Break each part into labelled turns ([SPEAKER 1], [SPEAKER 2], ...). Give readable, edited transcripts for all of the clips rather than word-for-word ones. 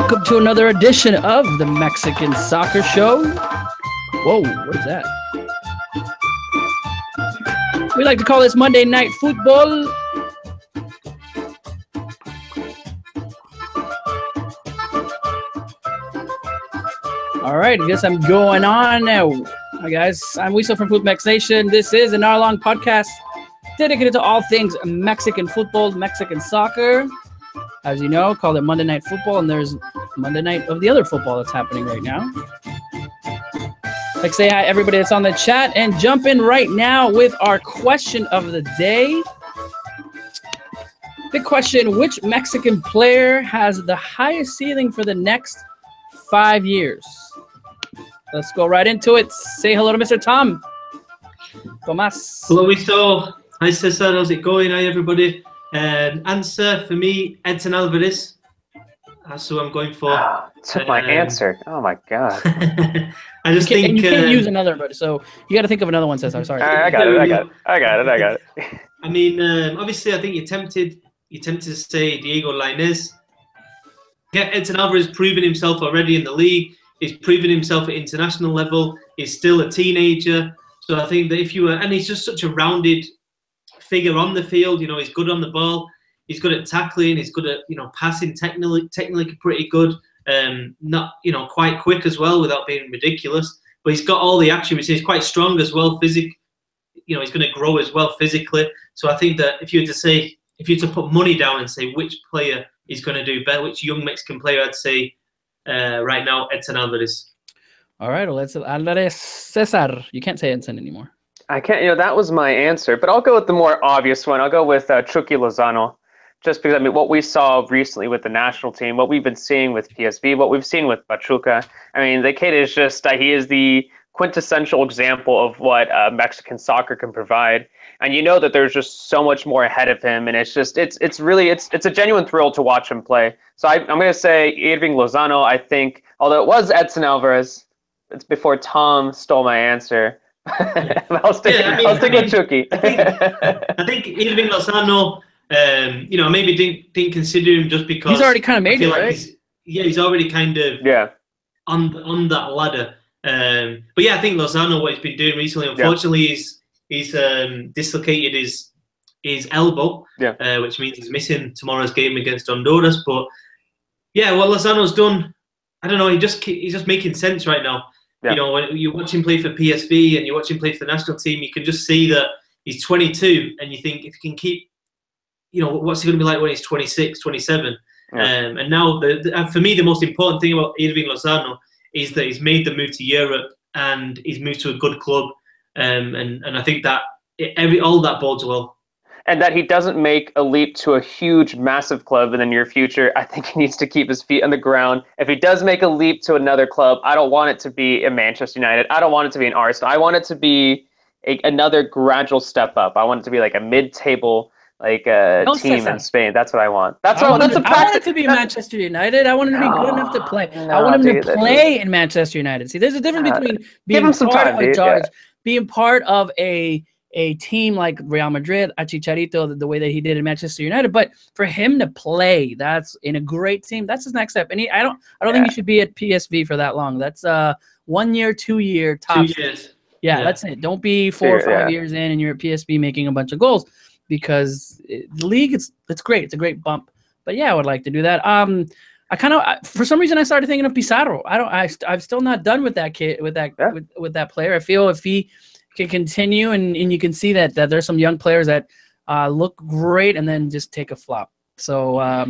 [SPEAKER 1] welcome to another edition of the Mexican Soccer Show. Whoa, what is that? We like to call this Monday Night Football. All right, I guess I'm going on now. Hi guys, I'm Wiesel from Footmex Nation. This is an hour-long podcast dedicated to all things Mexican football, Mexican soccer. As you know, call it Monday Night Football, and there's Monday Night of the other football that's happening right now. Like, say hi everybody that's on the chat, and jump in right now with our question of the day. Big question: which Mexican player has the highest ceiling for the next 5 years? Let's go right into it. Say hello to Mr. Tom. Tomas.
[SPEAKER 2] Hello, Wiesel. Hi, Cesar. How's it going? Hi, everybody. Answer for me, Edson Alvarez. That's who I'm going for.
[SPEAKER 3] Took my answer. Oh my god.
[SPEAKER 2] I just think
[SPEAKER 1] you can't use another, but so you got to think of another one. Cesar, sorry.
[SPEAKER 3] I got it.
[SPEAKER 2] I mean, obviously, I think you're tempted to say Diego Lainez. Yeah, Edson Alvarez proven himself already in the league. He's proven himself at international level. He's still a teenager. So I think that if you were, and he's just such a rounded figure on the field. You know, he's good on the ball. He's good at tackling. He's good at, passing, technically pretty good. Not, quite quick as well without being ridiculous. But he's got all the attributes. He's quite strong as well. He's going to grow as well physically. So I think that if you were to put money down and say which player is going to do better, which young Mexican player, I'd say right now, Edson Alvarez.
[SPEAKER 1] All right, well, let's Alvarez. Cesar. You can't say Edson anymore.
[SPEAKER 3] I can't, that was my answer, but I'll go with the more obvious one. I'll go with Chucky Lozano, just because, what we saw recently with the national team, what we've been seeing with PSV, what we've seen with Pachuca. The kid is just, he is the quintessential example of what Mexican soccer can provide. And you know that there's just so much more ahead of him, and it's a genuine thrill to watch him play. So I'm going to say Irving Lozano. I think, although it was Edson Alvarez, it's before Tom stole my answer. I'll stick with Chucky.
[SPEAKER 2] I think Irving Lozano, maybe didn't consider him just because
[SPEAKER 1] he's already kind of made it, right?
[SPEAKER 2] He's already kind of on that ladder. But yeah, I think Lozano, what he's been doing recently, unfortunately, he's dislocated his elbow, which means he's missing tomorrow's game against Honduras. But yeah, what Lozano's done, I don't know. He's just making sense right now. Yeah. When you watch him play for PSV and you watch him play for the national team, you can just see that he's 22, and you think if he can keep, what's he going to be like when he's 26, 27? Yeah. And now, for me, the most important thing about Irving Lozano is that he's made the move to Europe and he's moved to a good club, and I think that all that bodes well.
[SPEAKER 3] And that he doesn't make a leap to a huge, massive club in the near future. I think he needs to keep his feet on the ground. If he does make a leap to another club, I don't want it to be in Manchester United. I don't want it to be in Arsenal. I want it to be another gradual step up. I want it to be like a mid-table team in Spain. That's what I want. I want it
[SPEAKER 1] to be Manchester United. I want him to be good enough to play. I want him to play in Manchester United. See, there's a difference between being part of a team like Real Madrid, a Chicharito, the way that he did in Manchester United, but for him to play, that's in a great team. That's his next step. And I don't think he should be at PSV for that long. That's 1 year, 2 year tops.
[SPEAKER 2] 2 years.
[SPEAKER 1] Yeah, that's it. Don't be 4 or 5 years in and you're at PSV making a bunch of goals, because the league, it's great. It's a great bump. But yeah, I would like to do that. I kind of, for some reason, I started thinking of Pizarro. I'm still not done with that kid, with that player. I feel if he can continue, and you can see that there's some young players that look great and then just take a flop. So I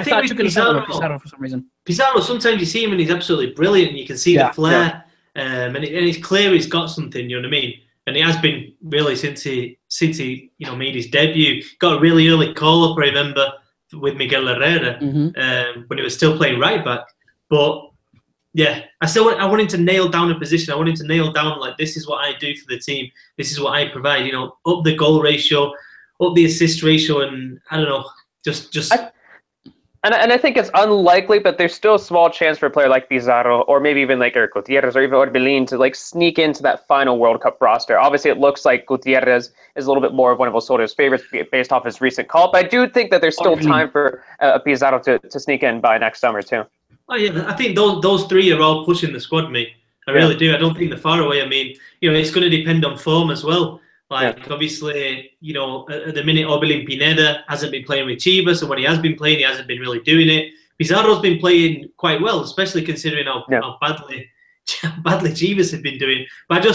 [SPEAKER 1] thought you could have Pizarro for some reason.
[SPEAKER 2] Pizarro, sometimes you see him and he's absolutely brilliant, and you can see the flair, and it's clear he's got something. You know what I mean? And he has been really since he made his debut. Got a really early call up, I remember, with Miguel Herrera when he was still playing right back. But yeah, I want him to nail down a position. I want him to nail down, this is what I do for the team. This is what I provide. Up the goal ratio, up the assist ratio, and I don't know, just.
[SPEAKER 3] And I think it's unlikely, but there's still a small chance for a player like Pizarro, or maybe even like Eric Gutierrez or even Orbelin, to sneak into that final World Cup roster. Obviously, it looks like Gutierrez is a little bit more of one of Osorio's favorites based off his recent call, but I do think that there's still time for Pizarro to sneak in by next summer too.
[SPEAKER 2] Oh yeah, I think those three are all pushing the squad, mate. I really do. I don't think they're far away. I mean, it's going to depend on form as well. Like, obviously, at the minute, Orbelin Pineda hasn't been playing with Chivas, and when he has been playing, he hasn't been really doing it. Pizarro's been playing quite well, especially considering how badly Chivas have been doing. But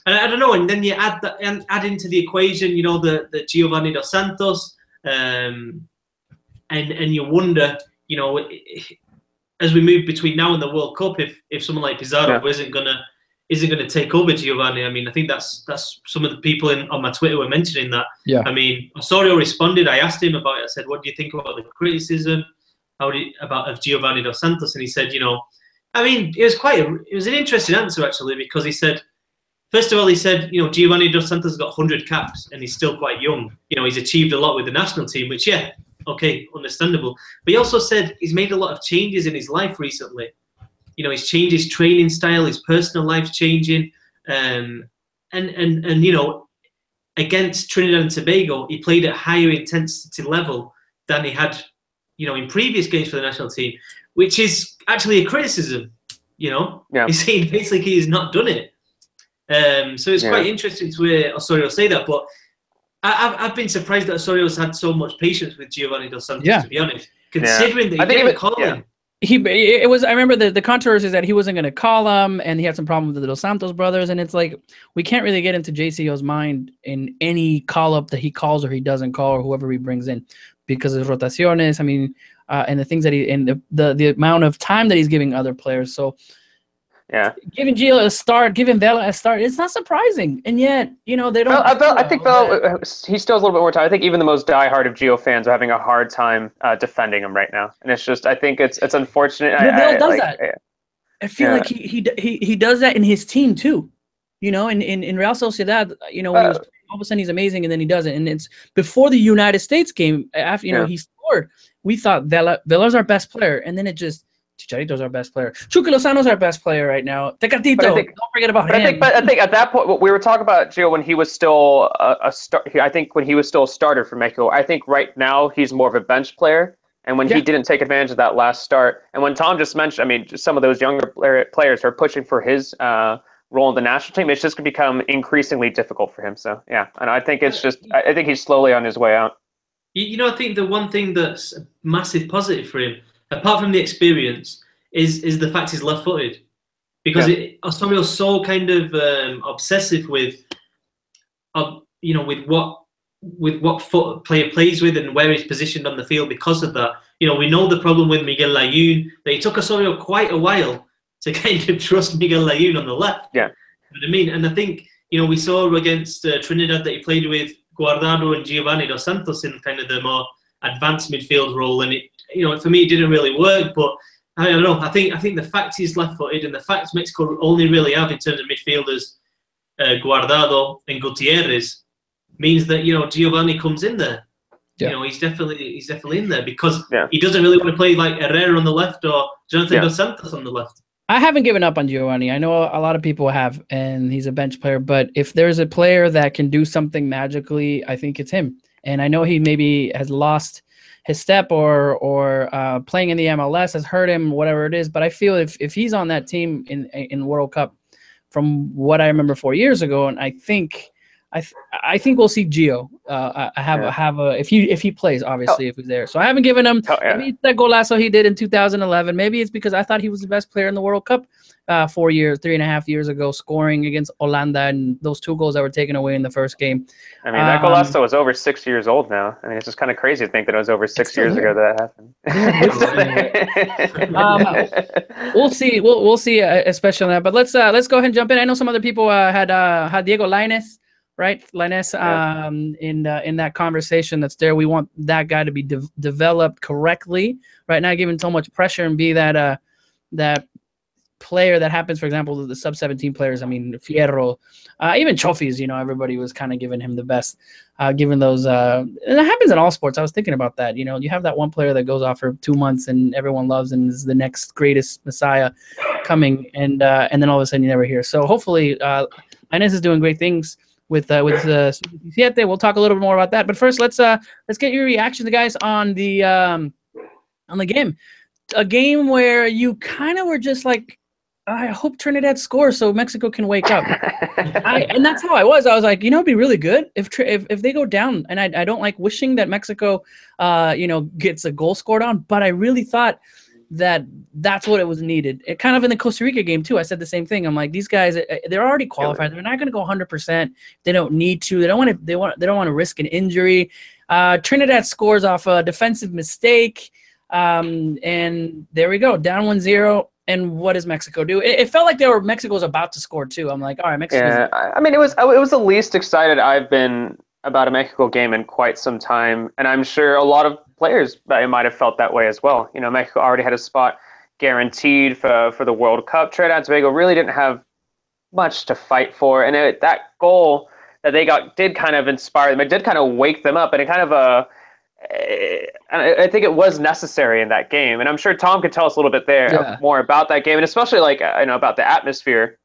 [SPEAKER 2] I don't know. And then you add into the equation, the Giovanni Dos Santos, and you wonder, as we move between now and the World Cup, if someone like Pizarro isn't gonna take over Giovanni. I mean, I think that's some of the people on my Twitter were mentioning that.
[SPEAKER 1] Yeah.
[SPEAKER 2] I mean, Osorio responded. I asked him about it. I said, "What do you think about the criticism of Giovanni Dos Santos?" And he said, I mean, it was an interesting answer actually, because he said, first of all, Giovanni Dos Santos has got 100 caps and he's still quite young. He's achieved a lot with the national team, which okay, understandable. But he also said he's made a lot of changes in his life recently. He's changed his training style, his personal life's changing, and against Trinidad and Tobago, he played at higher intensity level than he had, in previous games for the national team, which is actually a criticism. He's saying basically he's not done it. So it's quite interesting to hear Osorio say that, but I've been surprised that Osorio's had so much patience with Giovanni Dos Santos, to be honest, considering that he didn't call him.
[SPEAKER 1] I remember the controversy is that he wasn't going to call him, and he had some problems with the Dos Santos brothers, and it's like, we can't really get into JCO's mind in any call-up that he calls or he doesn't call, or whoever he brings in, because of rotaciones, I mean, and the things that the amount of time that he's giving other players. So giving Gio a start, giving Vela a start, it's not surprising. And yet, they don't.
[SPEAKER 3] I think Vela, he still has a little bit more time. I think even the most diehard of Gio fans are having a hard time defending him right now. And it's just, I think it's unfortunate.
[SPEAKER 1] Vela does that. I feel like he does that in his team too. In Real Sociedad, when all of a sudden he's amazing, and then he doesn't. And it's before the United States game, after he scored, we thought Vela's our best player, and then it just. Chicharito's our best player. Chucky Lozano's our best player right now. Tecatito, don't forget about him.
[SPEAKER 3] I think at that point, we were talking about Gio when he was still I think when he was still a starter for Mexico. I think right now he's more of a bench player. And when he didn't take advantage of that last start, and when Tom just mentioned, I mean, just some of those younger players who are pushing for his role in the national team, it's just going to become increasingly difficult for him. So, and I think I think he's slowly on his way out.
[SPEAKER 2] I think the one thing that's a massive positive for him, apart from the experience, is the fact he's left-footed, because Osorio's so kind of obsessive with what foot player plays with and where he's positioned on the field because of that. We know the problem with Miguel Layún, that it took Osorio quite a while to kind of trust Miguel Layún on the left.
[SPEAKER 3] Yeah.
[SPEAKER 2] You know what I mean? And I think, we saw against Trinidad that he played with Guardado and Giovanni Dos Santos in kind of the more advanced midfield role, and it, for me, it didn't really work. But I don't know. I think the fact he's left-footed, and the fact Mexico only really have in terms of midfielders Guardado and Gutierrez, means that Giovanni comes in there.
[SPEAKER 1] Yeah.
[SPEAKER 2] He's definitely in there, because he doesn't really want to play like Herrera on the left or Jonathan Dos Santos on the left.
[SPEAKER 1] I haven't given up on Giovanni. I know a lot of people have, and he's a bench player. But if there's a player that can do something magically, I think it's him. And I know he maybe has lost his step or playing in the MLS has hurt him, whatever it is. But I feel if he's on that team in World Cup, from what I remember 4 years ago, and I think we'll see Gio. If he plays, obviously, if he's there. So I haven't given him maybe it's that golazo he did in 2011. Maybe it's because I thought he was the best player in the World Cup 3.5 years ago, scoring against Holanda and those 2 goals that were taken away in the first game.
[SPEAKER 3] I mean, that golazo was over 6 years old now. I mean, it's just kind of crazy to think that it was over 6 years ago that
[SPEAKER 1] happened. We'll see. We'll see, especially on that. But let's go ahead and jump in. I know some other people had Diego Lainez. Right, Lainez, in that conversation that's there. We want that guy to be developed correctly. Right now, giving so much pressure and be that player that happens. For example, the sub-17 players. I mean, Fierro, even Chofis. Everybody was kind of giving him the best. Given those, and it happens in all sports. I was thinking about that. You have that one player that goes off for 2 months and everyone loves and is the next greatest messiah coming, and then all of a sudden you never hear. So hopefully, Lainez is doing great things with Sub-17. We'll talk a little bit more about that. But first, let's get your reaction, guys, on the game. a game where you kind of were just like, I hope Trinidad scores so Mexico can wake up. And that's how I was. I was like, it'd be really good if they go down. And I don't like wishing that Mexico, gets a goal scored on. But I really thought that's what it was needed. It kind of in the Costa Rica game too. I said the same thing. I'm like, these guys, they're already qualified. They're not going to go 100%. They don't need to. They don't want to. They don't want to risk an injury. Trinidad scores off a defensive mistake, and there we go, down 1-0. And what does Mexico do? It felt like Mexico was about to score too. I'm like, all right, Mexico.
[SPEAKER 3] Yeah, I mean, it was the least excited I've been about a Mexico game in quite some time, and I'm sure a lot of players might have felt that way as well. Mexico already had a spot guaranteed for the World Cup. Trinidad and Tobago really didn't have much to fight for, and that goal that they got did kind of inspire them. It did kind of wake them up, and it kind of I think it was necessary in that game, and I'm sure Tom could tell us a little bit more about that game, and especially about the atmosphere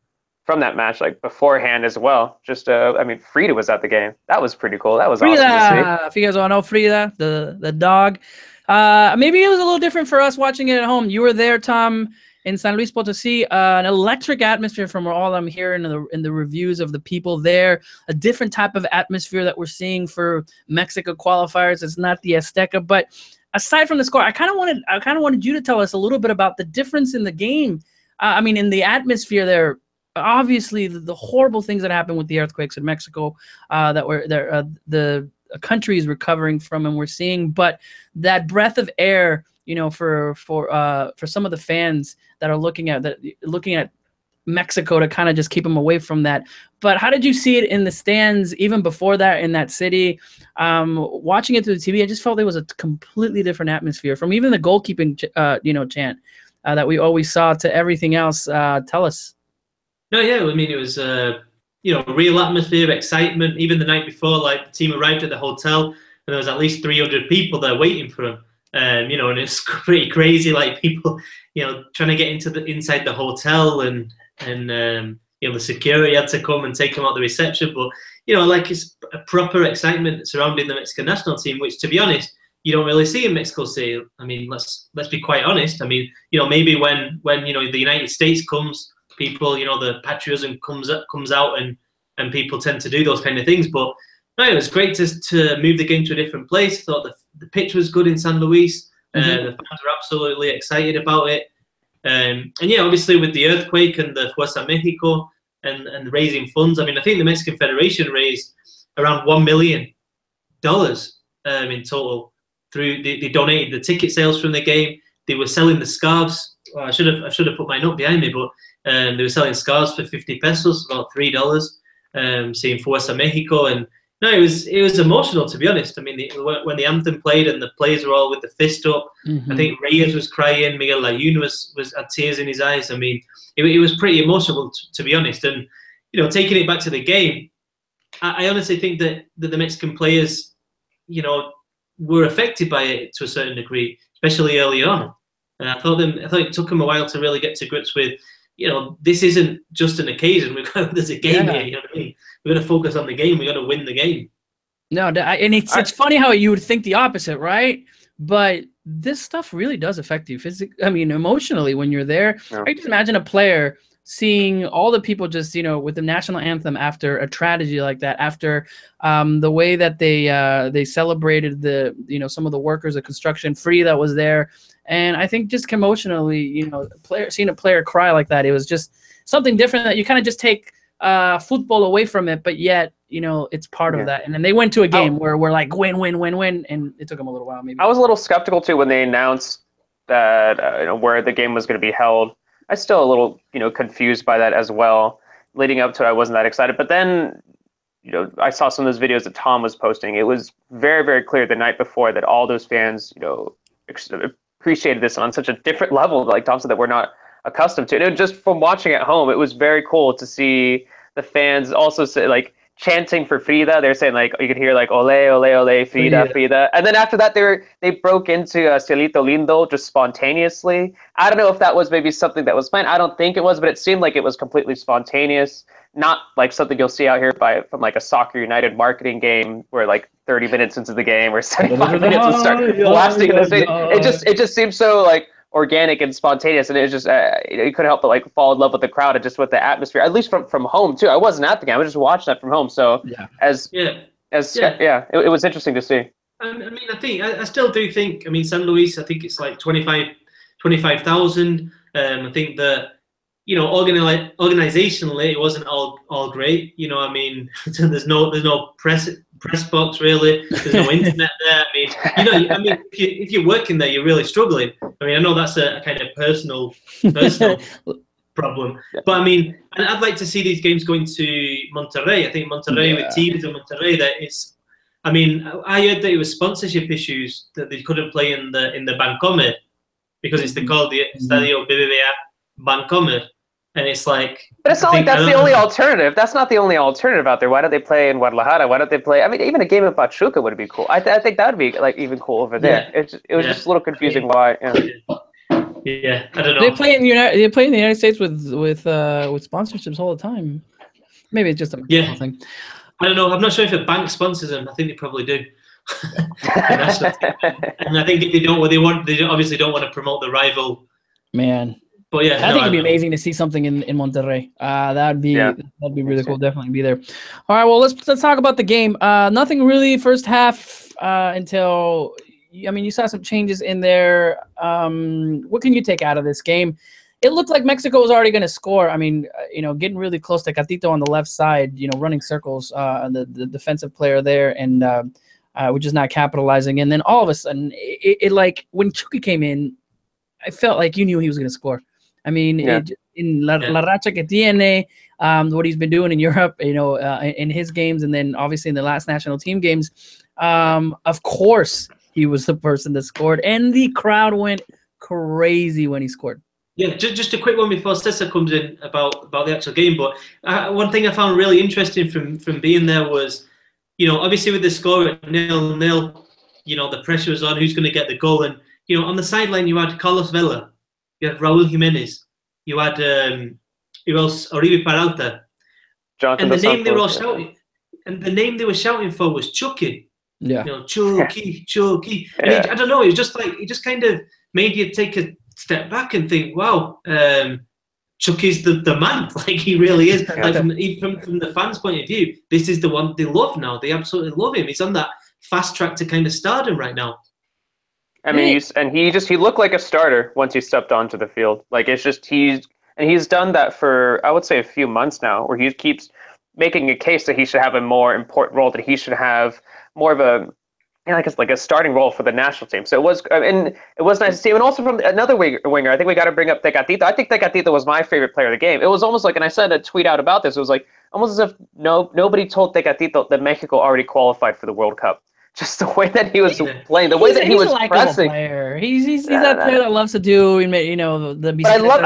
[SPEAKER 3] from that match, beforehand as well. Just Frida was at the game. That was pretty cool. That was
[SPEAKER 1] Frida,
[SPEAKER 3] awesome to see.
[SPEAKER 1] if you guys want to know Frida, the dog. Maybe it was a little different for us watching it at home. You were there, Tom, in San Luis Potosí. An electric atmosphere from all I'm hearing in the reviews of the people there. A different type of atmosphere that we're seeing for Mexico qualifiers. It's not the Azteca, but aside from the score, I kind of wanted you to tell us a little bit about the difference in the game. In the atmosphere there. Obviously, the horrible things that happened with the earthquakes in Mexico that were there, the country is recovering from, and we're seeing. But that breath of air, for some of the fans that are looking at Mexico to kind of just keep them away from that. But how did you see it in the stands even before that in that city? Watching it through the TV, I just felt there was a completely different atmosphere from even the goalkeeping, chant that we always saw to everything else. Tell us.
[SPEAKER 2] No, yeah, it was real atmosphere, excitement. Even the night before, the team arrived at the hotel, and there was at least 300 people there waiting for them. And it's pretty crazy, people, trying to get inside the hotel, and the security had to come and take them out the reception. But it's a proper excitement surrounding the Mexican national team, which, to be honest, you don't really see in Mexico City. Let's be quite honest. Maybe when the United States comes, people, the patriotism comes out, and people tend to do those kind of things. But no, it was great to move the game to a different place. I thought the pitch was good in San Luis. The fans were absolutely excited about it. And yeah, obviously with the earthquake and the Fuerza Mexico and raising funds, I think the Mexican Federation raised around $1 million in total. They donated the ticket sales from the game. They were selling the scarves. I should have put my note behind me, but they were selling scarves for 50 pesos, about $3, saying Fuerza Mexico. And no, it was emotional, to be honest. When the anthem played and the players were all with the fist up, I think Reyes was crying, Miguel Layún had tears in his eyes. It was pretty emotional, to be honest. And taking it back to the game, I honestly think that the Mexican players, were affected by it to a certain degree, especially early on. And I thought it took them a while to really get to grips with, this isn't just an occasion. There's a game here. You know what I mean? We're going to focus on the game. We got to win the game. No,
[SPEAKER 1] and it's funny how you would think the opposite, right? But this stuff really does affect you physically. Emotionally when you're there. Yeah. I can just imagine a player seeing all the people just, with the national anthem after a tragedy like that, after the way that they celebrated some of the workers of construction, Free that was there. And I think just emotionally, seeing a player cry like that, it was just something different that you kind of just take football away from it, but yet, it's part of that. And then they went to a game where we're like, win, and it took them a little while maybe.
[SPEAKER 3] I was a little skeptical too when they announced that where the game was going to be held. I was still a little, confused by that as well. Leading up to it, I wasn't that excited. But then, I saw some of those videos that Tom was posting. It was very, very clear the night before that all those fans, appreciated this on such a different level, like Tom said, that we're not accustomed to. And just from watching at home, it was very cool to see the fans also say, chanting for Frida. They're saying you could hear ole, ole, ole, Frida, Frida. And then after that, they broke into Cielito Lindo just spontaneously. I don't know if that was maybe something that was planned. I don't think it was, but it seemed like it was completely spontaneous. Not like something you'll see out here from a Soccer United marketing game where 30 minutes into the game or 75 minutes will start blasting in the stadium. It just seems so organic and spontaneous, and it was just you couldn't help but like fall in love with the crowd and just with the atmosphere. At least from home too. I wasn't at the game; I was just watching that from home. So it was interesting to see.
[SPEAKER 2] I mean, I still do think. I mean, San Luis. I think it's like 25,000. I think that organizationally, it wasn't all great. I mean, there's no press box really. There's no internet there. I mean, if you're working there, you're really struggling. I mean, I know that's a kind of personal problem, but I mean, I'd like to see these games going to Monterrey. I think Monterrey with teams in Monterrey that is. I mean, I heard that it was sponsorship issues that they couldn't play in the Bancomer because it's called the Estadio BBVA Bancomer. And it's like,
[SPEAKER 3] but it's not like that's the only alternative. That's not the only alternative out there. Why don't they play in Guadalajara? Why don't they play? I mean, even a game in Pachuca would be cool. I think that would be like even cool over there. Yeah. It was just a little confusing why.
[SPEAKER 2] Yeah, I don't know.
[SPEAKER 1] They play in the United States with sponsorships all the time. Maybe it's just a thing.
[SPEAKER 2] I don't know. I'm not sure if a bank sponsors them. I think they probably do. And I think if they don't, they obviously don't want to promote the rival.
[SPEAKER 1] Man.
[SPEAKER 2] But yeah,
[SPEAKER 1] I think it'd be amazing to see something in Monterrey. That'd be really cool. Definitely be there. All right, well let's talk about the game. Nothing really first half until you saw some changes in there. What can you take out of this game? It looked like Mexico was already going to score. I mean, getting really close to Catito on the left side, running circles, the defensive player there, and we're just not capitalizing. And then all of a sudden, it like when Chucky came in, I felt like you knew he was going to score. I mean, in La Racha que tiene, what he's been doing in Europe, in his games, and then obviously in the last national team games, of course he was the person that scored, and the crowd went crazy when he scored.
[SPEAKER 2] Yeah, just a quick one before Cesar comes in about the actual game. But one thing I found really interesting from being there was, obviously with the score at 0-0, the pressure was on who's going to get the goal, and on the sideline you had Carlos Vela. You had Raúl Jiménez. You had who else? Oribe Peralta.
[SPEAKER 3] Jonathan
[SPEAKER 2] and the name they were all shouting, and the name they were shouting for was Chucky.
[SPEAKER 1] Yeah.
[SPEAKER 2] Chucky. And I don't know. It was just like it just kind of made you take a step back and think, wow, Chucky's the man. Like he really is. Like from the fans' point of view, this is the one they love now. They absolutely love him. He's on that fast track to kind of stardom right now.
[SPEAKER 3] I mean, he looked like a starter once he stepped onto the field. Like it's just he's done that for I would say a few months now, where he keeps making a case that he should have a more important role, that he should have more of a like a starting role for the national team. So it was nice to see him. And also from another winger, I think we got to bring up Tecatito. I think Tecatito was my favorite player of the game. It was almost like, and I said a tweet out about this, it was like almost as if nobody told Tecatito that Mexico already qualified for the World Cup. Just the way that he was playing, the way that he was pressing.
[SPEAKER 1] Player. He's that player that loves to do, the.
[SPEAKER 3] I love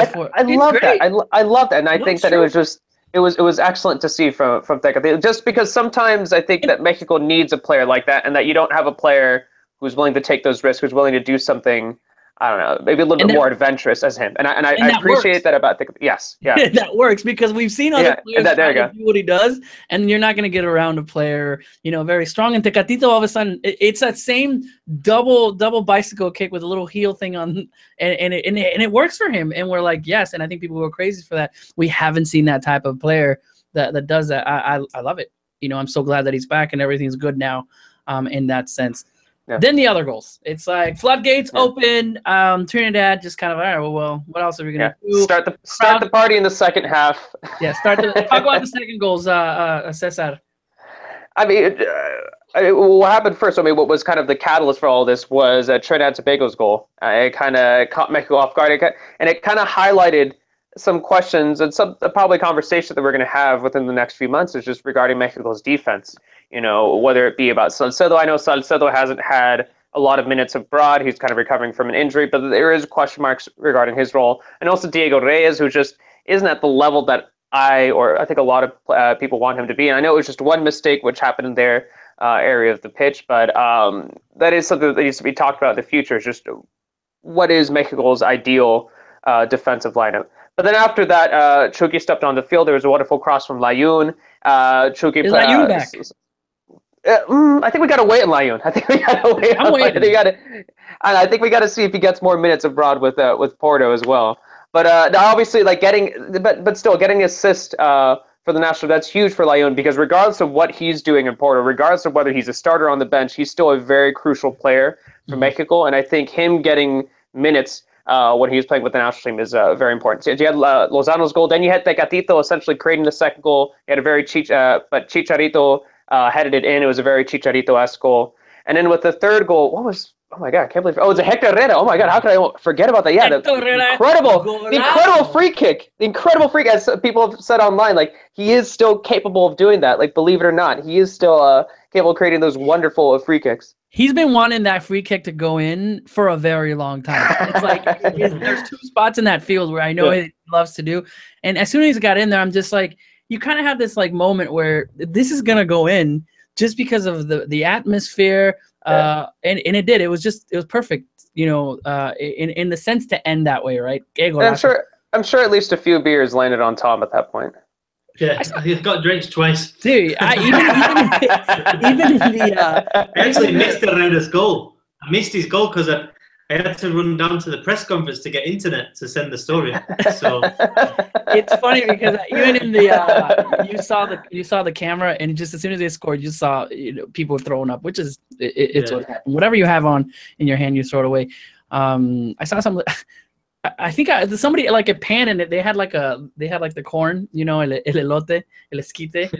[SPEAKER 3] that. I love that, and I think that it was just. It was excellent to see from Tecatito, just because sometimes I think that Mexico needs a player like that, and that you don't have a player who's willing to take those risks, who's willing to do something, I don't know, maybe a little bit more adventurous as him. And I appreciate that about Tecatito. Yes, yeah.
[SPEAKER 1] That works because we've seen other players try to do what he does, and you're not going to get around a player, very strong. And Tecatito, all of a sudden, it's that same double bicycle kick with a little heel thing on, and it works for him. And we're like, yes. And I think people were crazy for that. We haven't seen that type of player that does that. I love it. I'm so glad that he's back and everything's good now, in that sense. Yeah. Then the other goals. It's like floodgates open. Trinidad just kind of, all right, well, what else are we gonna do?
[SPEAKER 3] Start the party in the second half.
[SPEAKER 1] Yeah, talk about the second goals, Cesar.
[SPEAKER 3] I mean, what happened first? I mean, what was kind of the catalyst for all this was Trinidad and Tobago's goal. It kind of caught Mexico off guard, and it kind of highlighted some questions and some probably conversation that we're going to have within the next few months is just regarding Mexico's defense. Whether it be about Salcedo. I know Salcedo hasn't had a lot of minutes abroad. He's kind of recovering from an injury, but there is question marks regarding his role. And also Diego Reyes, who just isn't at the level that I think a lot of people want him to be. And I know it was just one mistake which happened in their area of the pitch, but that is something that needs to be talked about in the future, is just what is Mexico's ideal defensive lineup. But then after that, Chucky stepped on the field. There was a wonderful cross from Layun.
[SPEAKER 1] Layun back?
[SPEAKER 3] I think we got to wait in Lyon. I think we got to wait.
[SPEAKER 1] I'm waiting.
[SPEAKER 3] I think we got to see if he gets more minutes abroad with Porto as well. But obviously, like but still getting assist for the national, that's huge for Lyon, because regardless of what he's doing in Porto, regardless of whether he's a starter on the bench, he's still a very crucial player for Mexico. And I think him getting minutes when he was playing with the national team is very important. So you had Lozano's goal, then you had Tecatito essentially creating the second goal. He had a very but Chicharito headed it in. It was a very Chicharito-esque goal. And then with the third goal, oh my God, I can't believe, it's a Hector Herrera. Oh my God, how could I forget about that? Yeah, the incredible free kick. The incredible free kick, as people have said online, like, he is still capable of doing that. Like, believe it or not, he is still capable of creating those wonderful free kicks.
[SPEAKER 1] He's been wanting that free kick to go in for a very long time. It's like, there's two spots in that field where I know he loves to do. And as soon as he got in there, I'm just like, you kind of have this like moment where this is going to go in just because of the atmosphere. And it did. It was perfect, you know, in the sense to end that way, right?
[SPEAKER 3] I'm sure at least a few beers landed on Tom at that point.
[SPEAKER 2] Yeah, I got drenched twice.
[SPEAKER 1] Dude, even
[SPEAKER 2] I actually missed Herrera's goal. I missed his goal because I had to run down to the press conference to get internet to send the story. So
[SPEAKER 1] it's funny because even in the you saw the camera, and just as soon as they scored, you saw people throwing up, which is what happened. Whatever you have on in your hand, you throw it away. I saw some. I think somebody like a pan in it. They had like the corn, you know, el elote, el esquite.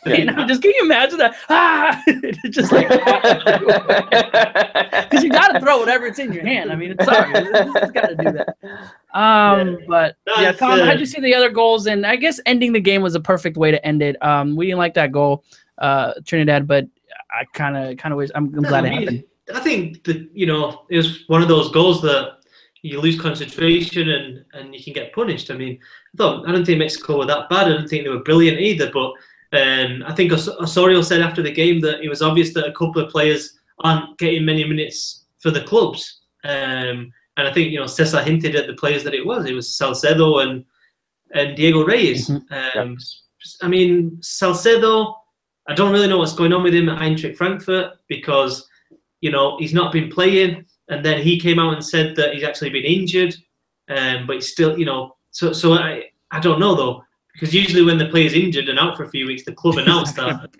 [SPEAKER 1] And just can you imagine that? It's just like because you got to throw whatever's in your hand. I mean, it's sorry, it's got to do that. But yeah, Tom, how'd you see the other goals? And I guess ending the game was a perfect way to end it. We didn't like that goal, Trinidad, but I kind of wish. I'm glad it happened.
[SPEAKER 2] I think that it was one of those goals that you lose concentration and you can get punished. I mean, I don't think Mexico were that bad. I don't think they were brilliant either. But I think Osorio said after the game that it was obvious that a couple of players aren't getting many minutes for the clubs. And I think Cesar hinted at the players that it was. It was Salcedo and Diego Reyes. I mean, Salcedo, I don't really know what's going on with him at Eintracht Frankfurt because he's not been playing. And then he came out and said that he's actually been injured, but he's still, So I don't know though, because usually when the player's injured and out for a few weeks, the club announced that.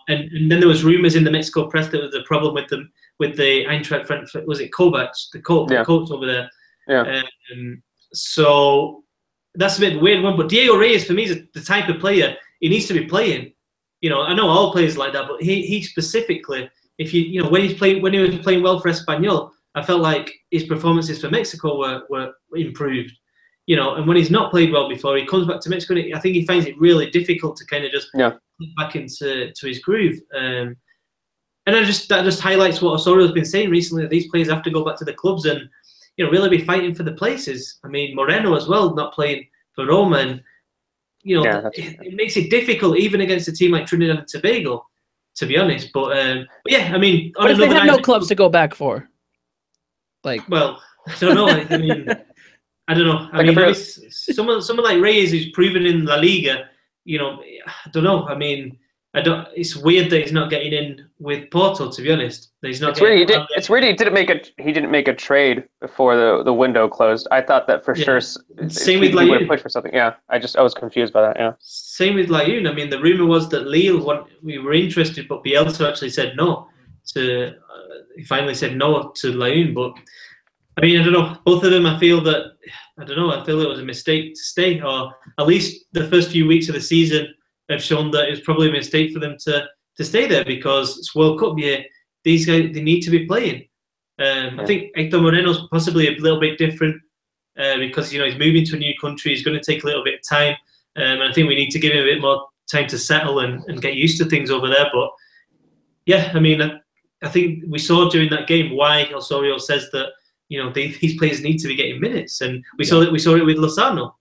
[SPEAKER 2] And then there was rumors in the Mexico press that there was a problem with the Eintracht Frankfurt. Was it Kovac, the coach over there? Yeah. So that's a bit of a weird one. But Diego Reyes for me is the type of player he needs to be playing. I know all players like that, but he specifically. If when he was playing well for Espanyol, I felt like his performances for Mexico were improved. And when he's not played well before, he comes back to Mexico. And I think he finds it really difficult to kind of just get back into his groove. And that just highlights what Osorio's been saying recently, that these players have to go back to the clubs and really be fighting for the places. I mean, Moreno as well, not playing for Roma, and it makes it difficult even against a team like Trinidad and Tobago. To be honest, but yeah, I mean,
[SPEAKER 1] but if they have no clubs to go back for,
[SPEAKER 2] well, I don't know. I mean, I don't know. I mean, someone like Reyes who's proven in La Liga, I don't know. I mean, it's weird that he's not getting in with Porto. To be honest, that he's not.
[SPEAKER 3] It's weird. He didn't make a trade before the window closed. I thought that for sure.
[SPEAKER 2] Same with Lyon. He would have
[SPEAKER 3] pushed for something. Yeah, I was confused by that. Yeah.
[SPEAKER 2] Same with Lyon. I mean, the rumor was that Lille we were interested, but Bielsa actually said no to. He finally said no to Lyon, but I mean, I don't know. Both of them, I feel that. I don't know. I feel it was a mistake to stay, or at least the first few weeks of the season have shown that it was probably a mistake for them to stay there because it's World Cup year. These guys, they need to be playing. I think Hector Moreno's possibly a little bit different because he's moving to a new country. He's going to take a little bit of time, and I think we need to give him a bit more time to settle and get used to things over there. But yeah, I mean, I think we saw during that game why Osorio says that these players need to be getting minutes, and we saw it with Lozano.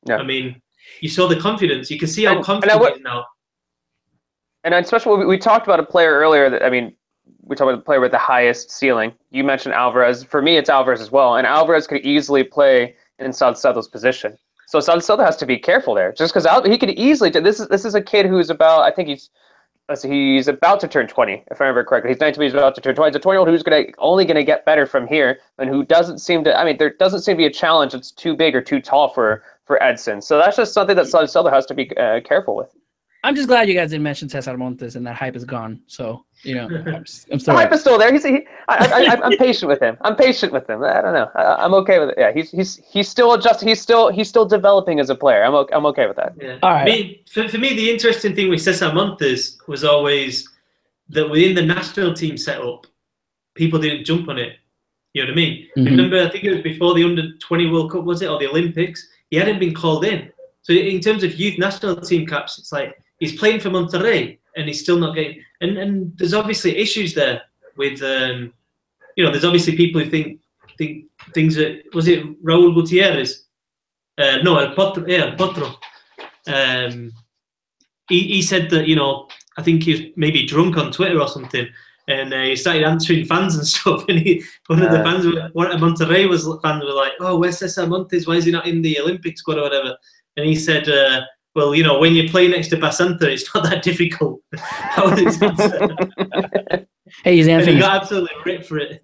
[SPEAKER 2] Yeah. I mean, you saw the confidence. You can see how confident he is now.
[SPEAKER 3] And especially, we talked about a player earlier that, I mean, we talked about the player with the highest ceiling. You mentioned Alvarez. For me, it's Alvarez as well. And Alvarez could easily play in Salcedo's position. So Salcedo has to be careful there. Just because he could easily. This is a kid who's about, I think he's he's about to turn 20, if I remember correctly. He's 19, he's about to turn 20. He's a 20-year-old who's only going to get better from here, and who doesn't seem to. I mean, there doesn't seem to be a challenge that's too big or too tall for Edson. So that's just something that Salcedo has to be careful with.
[SPEAKER 1] I'm just glad you guys didn't mention Cesar Montes, and that hype is gone. So I'm still
[SPEAKER 3] the hype is still there. I'm patient with him. I don't know. I'm okay with it. Yeah, he's still adjusting. He's still developing as a player. I'm okay with that.
[SPEAKER 2] Yeah. All right. I mean, for me, the interesting thing with Cesar Montes was always that within the national team setup, people didn't jump on it. You know what I mean? Mm-hmm. Remember, I think it was before the Under-20 World Cup, was it, or the Olympics? He hadn't been called in. So in terms of youth national team caps, it's like he's playing for Monterrey and he's still not getting. And there's obviously issues there with, there's obviously people who think things that, was it Raúl Gutiérrez? No, El Potro. He said that, I think he was maybe drunk on Twitter or something. And he started answering fans and stuff. And one of the fans, one of Monterrey fans were like, "Oh, where's Cesar Montes? Why is he not in the Olympic squad or whatever?" And he said, "Well, when you play next to Basanta, it's not that difficult."
[SPEAKER 1] Hey, he's answering.
[SPEAKER 2] And he got absolutely ripped for it.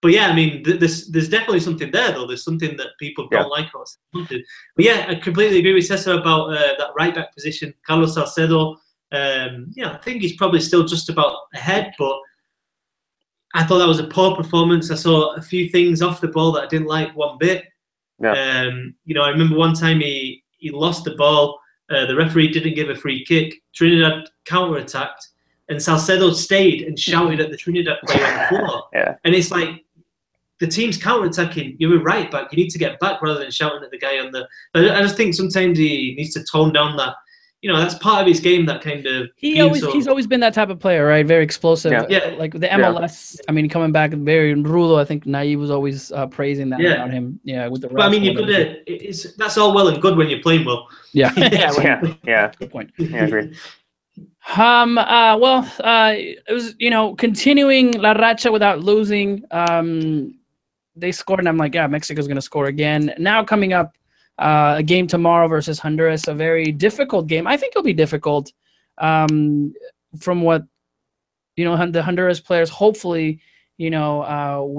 [SPEAKER 2] But yeah, I mean, there's definitely something there, though. There's something that people don't like about Cesar. But yeah, I completely agree with Cesar about that right back position. Carlos Salcedo. I think he's probably still just about ahead, but I thought that was a poor performance. I saw a few things off the ball that I didn't like one bit. Yeah. I remember one time he lost the ball. The referee didn't give a free kick. Trinidad counter-attacked, and Salcedo stayed and shouted at the Trinidad player on the floor. Yeah. And it's like, the team's counter-attacking. You're a right back. You need to get back rather than shouting at the guy on the. I just think sometimes he needs to tone down that. That's part of his game. That kind of
[SPEAKER 1] he's always been that type of player, right? Very explosive. Yeah. Like the MLS. Yeah. I mean, coming back very rudo. I think Naive was always praising that about him. Yeah, with the.
[SPEAKER 2] But I mean, you've got to. That's all well and good when you're playing well.
[SPEAKER 1] Yeah.
[SPEAKER 3] yeah.
[SPEAKER 1] Good point.
[SPEAKER 3] Yeah, I agree.
[SPEAKER 1] It was continuing La Racha without losing. They scored, and I'm like, yeah, Mexico's gonna score again. Now coming up. A game tomorrow versus Honduras, a very difficult game. I think it'll be difficult from what, the Honduras players, hopefully, we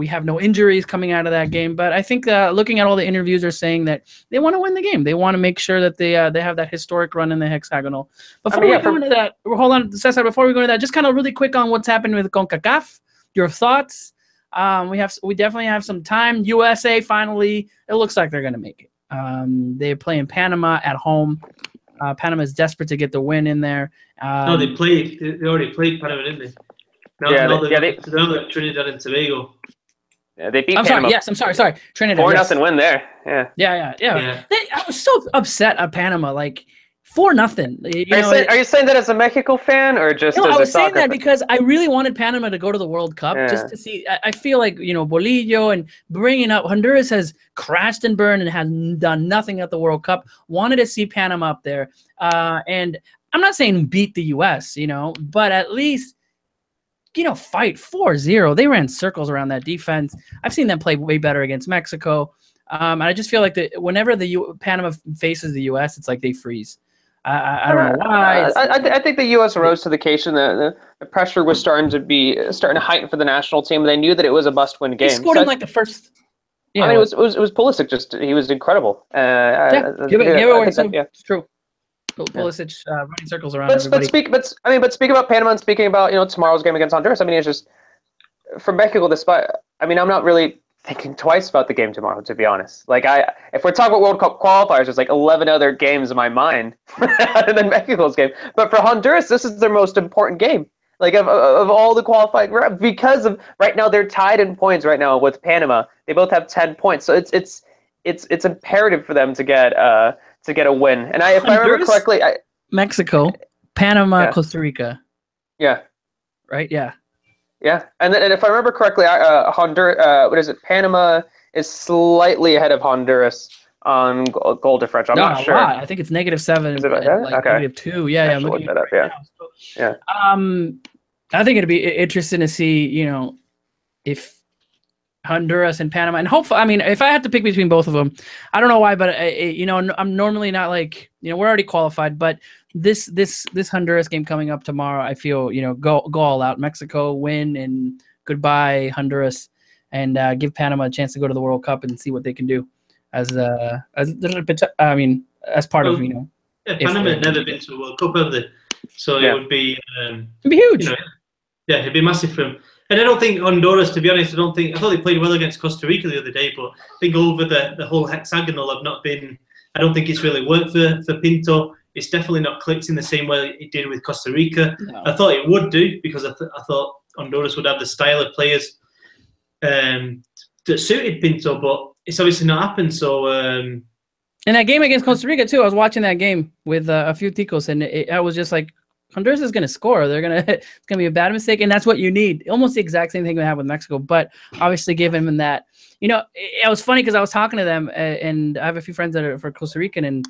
[SPEAKER 1] have no injuries coming out of that game. But I think looking at all the interviews are saying that they want to win the game. They want to make sure that they have that historic run in the hexagonal. Before we go into that, hold on, Cesar, before we go into that, just kind of really quick on what's happening with CONCACAF, your thoughts. We definitely have some time. USA, finally, it looks like they're going to make it. They're playing Panama at home. Panama is desperate to get the win in there.
[SPEAKER 2] No, they already played Panama, didn't they? They're Trinidad and Tobago.
[SPEAKER 3] Yeah, they beat
[SPEAKER 1] Panama.
[SPEAKER 3] Sorry.
[SPEAKER 1] Yes, I'm sorry. Trinidad.
[SPEAKER 3] 4-0 win there.
[SPEAKER 1] Yeah. I was so upset at Panama. Like 4-0.
[SPEAKER 3] Are you saying that as a Mexico fan or just?
[SPEAKER 1] No,
[SPEAKER 3] as
[SPEAKER 1] I was
[SPEAKER 3] a
[SPEAKER 1] saying that
[SPEAKER 3] fan?
[SPEAKER 1] because I really wanted Panama to go to the World Cup just to see. I feel like Bolillo and bringing up Honduras has crashed and burned and has done nothing at the World Cup. Wanted to see Panama up there, and I'm not saying beat the U.S. But at least fight 4-0. They ran circles around that defense. I've seen them play way better against Mexico, and I just feel like whenever Panama faces the U.S., it's like they freeze. I don't know why.
[SPEAKER 3] I think the U.S. rose to the occasion. The pressure was starting to heighten for the national team. They knew that it was a must-win game.
[SPEAKER 1] He scored in like the first.
[SPEAKER 3] Yeah, I mean, it was Pulisic. He was incredible.
[SPEAKER 1] Give it away. It's true. Pulisic running circles around everybody.
[SPEAKER 3] But speaking about Panama and speaking about tomorrow's game against Honduras. I mean, it's just for Mexico. I'm not really thinking twice about the game tomorrow, to be honest. Like if we're talking about World Cup qualifiers, there's like 11 other games in my mind other than Mexico's game. But for Honduras, this is their most important game. Like of all the qualifying, because of right now they're tied in points right now with Panama. They both have 10 points, so it's imperative for them to get a win. And if I remember correctly,
[SPEAKER 1] Mexico, Panama, Costa Rica.
[SPEAKER 3] Yeah.
[SPEAKER 1] Right. Yeah.
[SPEAKER 3] Yeah, and if I remember correctly, Honduras. Panama is slightly ahead of Honduras on goal differential. I'm not sure.
[SPEAKER 1] I think it's -7.
[SPEAKER 3] Is it okay?
[SPEAKER 1] -2. Yeah, I'm
[SPEAKER 3] looking that up. Yeah.
[SPEAKER 1] I think it'd be interesting to see, if Honduras and Panama, and hopefully, I mean, if I had to pick between both of them, I don't know why, but I'm normally not like, we're already qualified, but this Honduras game coming up tomorrow, I feel, go all out. Mexico win and goodbye Honduras, and give Panama a chance to go to the World Cup and see what they can do as part of
[SPEAKER 2] Yeah, Panama had never been to a World Cup, have they? So it would be
[SPEAKER 1] it'd be huge.
[SPEAKER 2] It'd be massive for them. And I don't think Honduras, to be honest, I thought they played well against Costa Rica the other day, but I think over the whole hexagonal I don't think it's really worked for Pinto. It's definitely not clicked in the same way it did with Costa Rica. No. I thought it would do, because I thought Honduras would have the style of players that suited Pinto, but it's obviously not happened. So
[SPEAKER 1] in that game against Costa Rica too, I was watching that game with a few ticos, and I was just like, Honduras is going to score. It's going to be a bad mistake, and that's what you need. Almost the exact same thing we have with Mexico, but obviously give him that. It was funny because I was talking to them, and I have a few friends that are for Costa Rican, and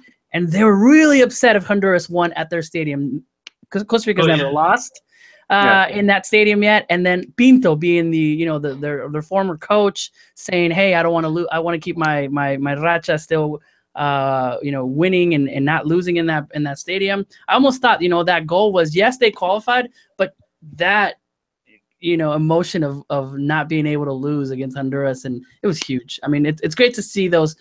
[SPEAKER 1] they were really upset if Honduras won at their stadium, because Costa Rica's never lost in that stadium yet. And then Pinto being their former coach saying, "Hey, I don't want to lose. I want to keep my racha still." Winning and not losing in that stadium. I almost thought, that goal was, yes, they qualified, but that, emotion of not being able to lose against Honduras, and it was huge. I mean, it's great to see those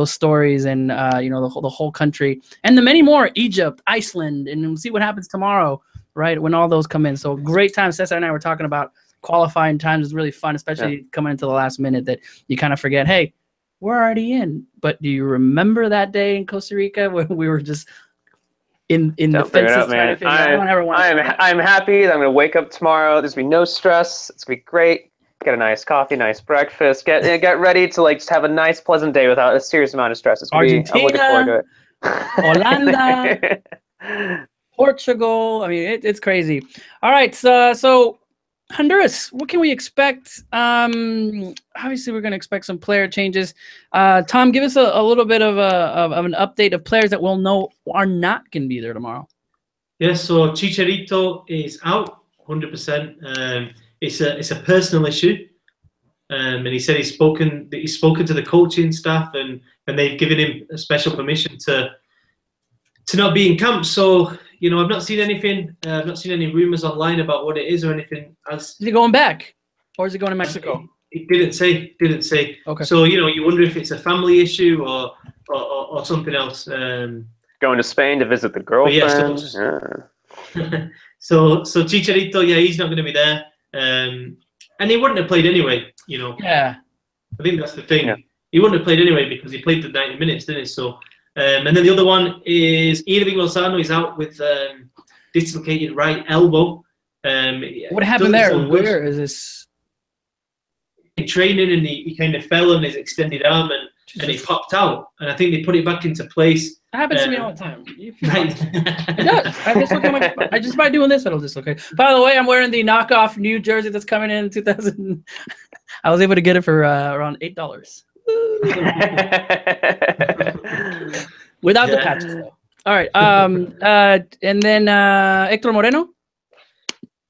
[SPEAKER 1] stories, and the whole country, and the many more, Egypt, Iceland, and we'll see what happens tomorrow, right, when all those come in. So great time. Cesar and I were talking about qualifying times. Is really fun, especially coming into the last minute, that you kind of forget, hey, we're already in. But do you remember that day in Costa Rica when we were just in the fences trying to figure out?
[SPEAKER 3] I'm happy that I'm going to wake up tomorrow. There's going to be no stress. It's going to be great. Get a nice coffee, nice breakfast. Get ready to just have a nice, pleasant day without a serious amount of stress.
[SPEAKER 1] Argentina,
[SPEAKER 3] I'm looking forward to
[SPEAKER 1] it. Holanda, Portugal. I mean, it's crazy. All right, so Honduras, what can we expect? Obviously, we're going to expect some player changes. Tom, give us a little bit of an update of players that we'll know are not going to be there tomorrow.
[SPEAKER 2] Yes, so Chicharito is out 100%. It's a personal issue, and he said he's spoken to the coaching staff, and they've given him a special permission to not be in camp. So, I've not seen anything. I've not seen any rumors online about what it is or anything.
[SPEAKER 1] Is he going back, or is he going to Mexico?
[SPEAKER 2] It didn't say.
[SPEAKER 1] Okay.
[SPEAKER 2] So you wonder if it's a family issue or something else.
[SPEAKER 3] Going to Spain to visit the girlfriend.
[SPEAKER 2] So Chicharito, he's not going to be there, and he wouldn't have played anyway.
[SPEAKER 1] Yeah.
[SPEAKER 2] I think that's the thing. Yeah. He wouldn't have played anyway because he played the 90 minutes, didn't he? So. And then the other one is Irving Lozano. He's out with dislocated right elbow.
[SPEAKER 1] What happened there? Where is this?
[SPEAKER 2] In training, and he kind of fell on his extended arm, and he popped out. And I think they put it back into place.
[SPEAKER 1] That happens to me all the time. Right. It does. I just by doing this, it'll dislocate. By the way, I'm wearing the knockoff new jersey that's coming in 2000. I was able to get it for around $8. Without the patches, though. All right. And then Hector Moreno.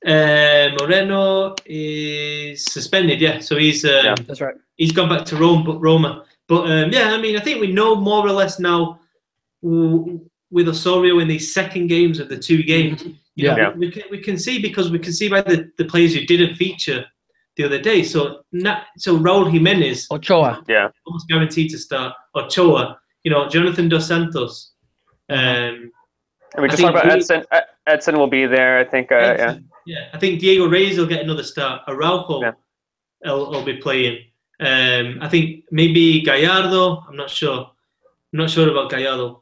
[SPEAKER 2] Moreno is suspended. Yeah, so he's
[SPEAKER 1] that's right.
[SPEAKER 2] He's gone back to Roma. But I mean, I think we know more or less now with Osorio in these second games of the two games. We can see, because we can see by the players who didn't feature the other day. So Raul Jimenez,
[SPEAKER 1] Ochoa,
[SPEAKER 2] almost guaranteed to start. Ochoa, Jonathan Dos Santos.
[SPEAKER 3] And we just talked about Edson. Edson will be there, I think.
[SPEAKER 2] I think Diego Reyes will get another start. Araujo will be playing. I think maybe Gallardo. I'm not sure. I'm not sure about Gallardo.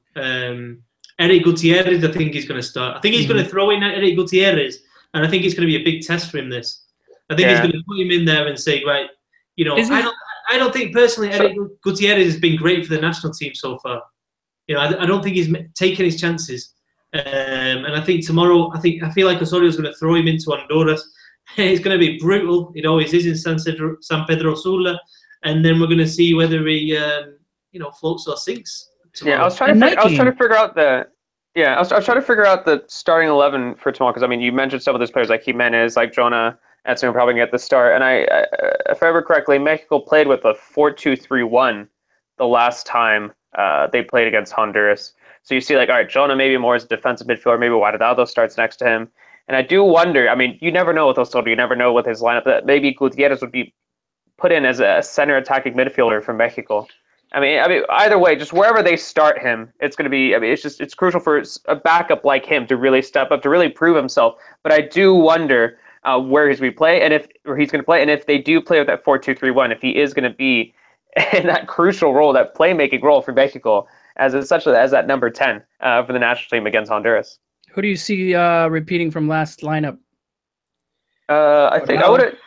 [SPEAKER 2] Eric Gutierrez, I think he's going to start. I think he's going to throw in Eric Gutierrez, and I think it's going to be a big test for him. I think he's going to put him in there and say, right, I don't think personally Eric Gutierrez has been great for the national team so far. I don't think he's taken his chances. And I think tomorrow, I feel like Osorio's going to throw him into Honduras. It's going to be brutal. It always is in San Pedro Sula. And then we're going to see whether he, floats or sinks tomorrow.
[SPEAKER 3] Yeah, I was trying to figure out the starting 11 for tomorrow, because I mean, you mentioned some of those players like Jimenez, like Jonah, That's when we're probably going to get the start. And if I remember correctly, Mexico played with a 4-2-3-1 the last time they played against Honduras. So you see, like, all right, Jonah maybe more as a defensive midfielder, maybe Guardado starts next to him. And I do wonder, I mean, you never know with Osorio, you never know with his lineup, that maybe Gutierrez would be put in as a center attacking midfielder for Mexico. I mean, either way, just wherever they start him, it's going to be, I mean, it's crucial for a backup like him to really step up, to really prove himself. But I do wonder where he's going to play, and if they do play with that 4-2-3-1, if he is going to be in that crucial role, that playmaking role for Mexico, as that number 10 for the national team against Honduras.
[SPEAKER 1] Who do you see repeating from last lineup?
[SPEAKER 3] I think I would.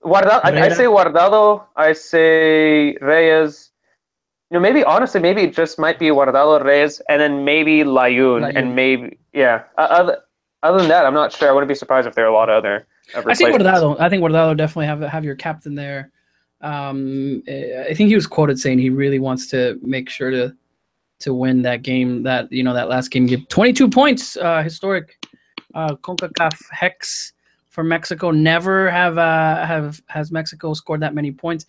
[SPEAKER 3] Guardado. I say Guardado. I say Reyes. You know, maybe honestly, maybe it just might be Guardado, Reyes, and then maybe Layun. And maybe Other than that, I'm not sure. I wouldn't be surprised if there are a lot of other.
[SPEAKER 1] I think Guardado. I think Guardado definitely have your captain there. I think he was quoted saying he really wants to make sure to win that game. That that last game, give 22 points, historic CONCACAF hex for Mexico. Never has Mexico scored that many points.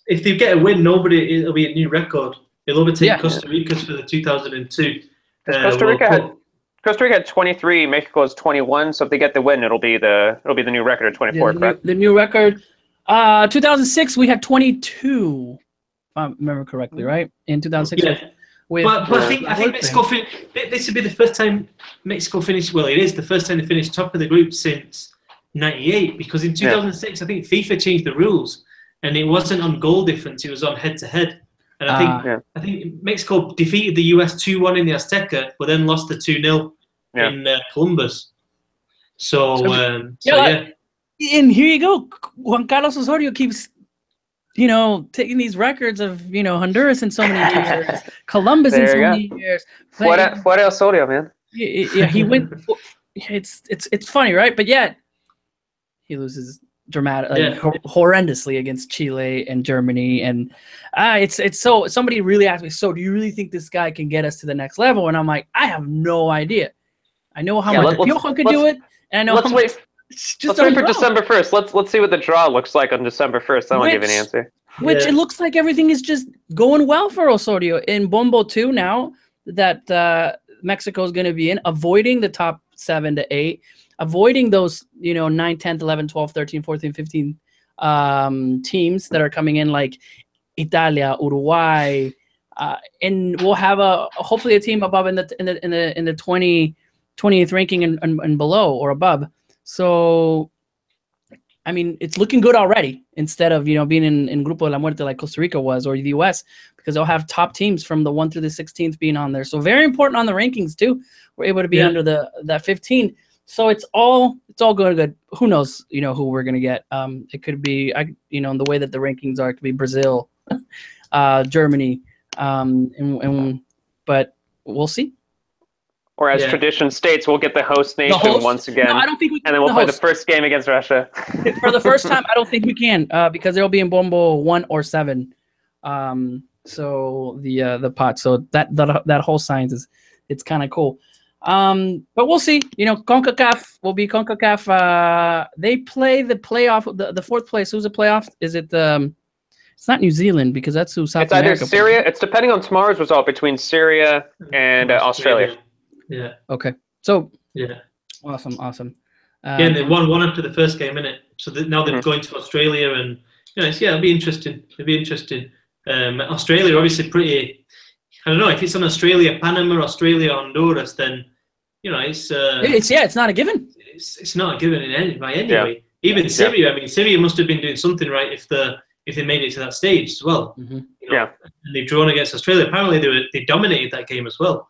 [SPEAKER 2] If they get a win, it'll be a new record. It'll overtake Costa Rica's for the 2002.
[SPEAKER 3] Costa Rica had 23, Mexico has 21. So if they get the win, it'll be the new record of 24.
[SPEAKER 1] The new record. 2006 we had 22. If I remember correctly, right? In 2006.
[SPEAKER 2] Yeah. But I think Mexico. This would be the first time Mexico finished. Well, it is the first time they finished top of the group since '98. Because in 2006, I think FIFA changed the rules, and it wasn't on goal difference; it was on head-to-head. And I think Mexico defeated the US 2-1 in the Azteca, but then lost the 2-0 in Columbus. So And
[SPEAKER 1] here you go. Juan Carlos Osorio keeps, taking these records of, Honduras in so many years, Columbus in so many years.
[SPEAKER 3] Fuera Osorio, man.
[SPEAKER 1] Yeah, he went. It's funny, right? But yet he loses horrendously against Chile and Germany, and it's so. Somebody really asked me, so do you really think this guy can get us to the next level? And I'm like, I have no idea. I know how much Piojo could do it, and I know.
[SPEAKER 3] Let's wait for December 1st. Let's see what the draw looks like on December 1st. I won't give an answer.
[SPEAKER 1] It looks like everything is just going well for Osorio in Bombo 2 now that Mexico is going to be in, avoiding the top 7 to 8. Avoiding those, 9, 10, 11, 12, 13, 14, 15 teams that are coming in like Italia, Uruguay, and we'll have hopefully a team above in the 20th ranking and below or above. So, I mean, it's looking good already instead of being in Grupo de la Muerte like Costa Rica was, or the US, because they'll have top teams from the 1 through the 16th being on there. So very important on the rankings too. We're able to be under that 15. So it's all good. Who knows, who we're gonna get. It could be, in the way that the rankings are, it could be Brazil, Germany, but we'll see.
[SPEAKER 3] Or as tradition states, we'll get the host nation once again. No,
[SPEAKER 1] I don't think we can.
[SPEAKER 3] And then we'll play the first game against Russia.
[SPEAKER 1] For the first time, I don't think we can because they'll be in Bombo 1 or 7. So the pot. So that whole science it's kind of cool. But we'll see. CONCACAF will be CONCACAF. They play the playoff. The fourth place. Who's the playoff? Is it it's not New Zealand because that's who South America.
[SPEAKER 3] It's either Syria. It's depending on tomorrow's result between Syria and Australia.
[SPEAKER 2] Yeah.
[SPEAKER 1] Okay. So. Yeah. Awesome.
[SPEAKER 2] And they won one after the first game, innit? So now they're going to Australia, and it'll be interesting. Australia obviously pretty. I don't know if it's on Australia, Panama, Australia, Honduras. Then
[SPEAKER 1] it's not a given.
[SPEAKER 2] It's not a given by any way. Even Syria. I mean, Syria must have been doing something right if they made it to that stage as well.
[SPEAKER 1] Mm-hmm.
[SPEAKER 2] And they've drawn against Australia. Apparently, they dominated that game as well.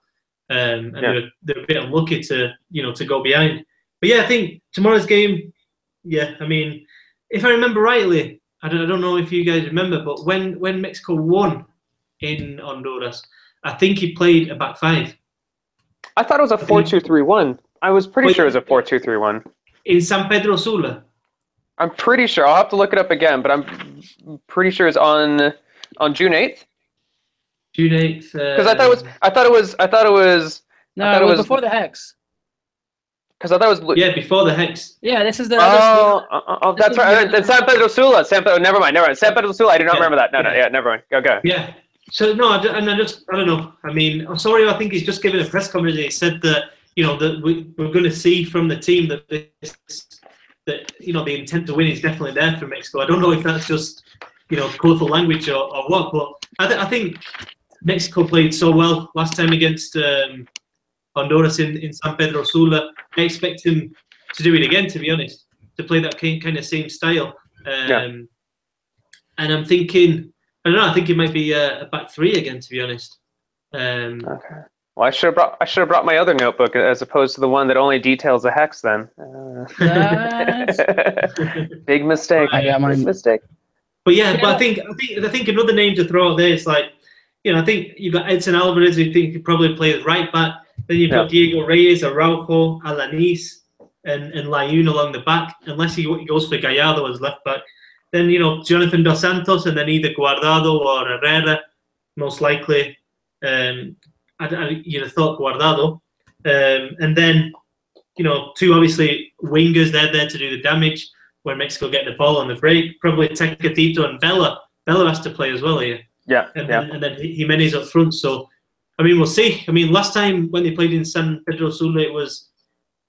[SPEAKER 2] And they're a bit unlucky to go behind. But I think tomorrow's game. I mean, if I remember rightly, I don't know if you guys remember, but when Mexico won in Honduras, I think he played a back 5.
[SPEAKER 3] I thought it was a 4-2-3-1. I was pretty sure it was a 4-2-3-1
[SPEAKER 2] in San Pedro Sula.
[SPEAKER 3] I'm pretty sure. I'll have to look it up again, but I'm pretty sure it's on June 8th.
[SPEAKER 2] June 8th.
[SPEAKER 3] Because I thought it was.
[SPEAKER 1] No, it was before the hex.
[SPEAKER 3] Because I thought it was
[SPEAKER 2] before the Hex.
[SPEAKER 1] Yeah, this is the.
[SPEAKER 3] That's right. It's San Pedro Sula. Never mind. San Pedro Sula. I do not remember that. No. Yeah, never mind. Go.
[SPEAKER 2] Yeah. So no, I don't know. I mean, I'm sorry. I think he's just given a press conference. He said that that we're going to see from the team that the intent to win is definitely there for Mexico. I don't know if that's just colourful language or what, but I think Mexico played so well last time against Honduras in San Pedro Sula. I expect him to do it again, to be honest, to play that kind of same style. And I'm thinking, I don't know, I think it might be a back three again, to be honest.
[SPEAKER 3] Okay. Well, I should have brought my other notebook as opposed to the one that only details the Hex. Then, big mistake.
[SPEAKER 1] I got mine.
[SPEAKER 3] Big mistake.
[SPEAKER 2] But but I think another name to throw out there is I think you've got Edson Alvarez, who think could probably play as right back. Then you've got Diego Reyes, Araujo, Alanis, and Layun along the back, unless he goes for Gallardo as left back. Then Jonathan Dos Santos, and then either Guardado or Herrera, most likely. You'd have thought Guardado, and then two obviously wingers. They're there to do the damage when Mexico get the ball on the break. Probably Tecatito and Vela. Vela has to play as well here.
[SPEAKER 3] Yeah,
[SPEAKER 2] and then Jimenez up front. So I mean, we'll see. I mean, last time when they played in San Pedro Sula, it was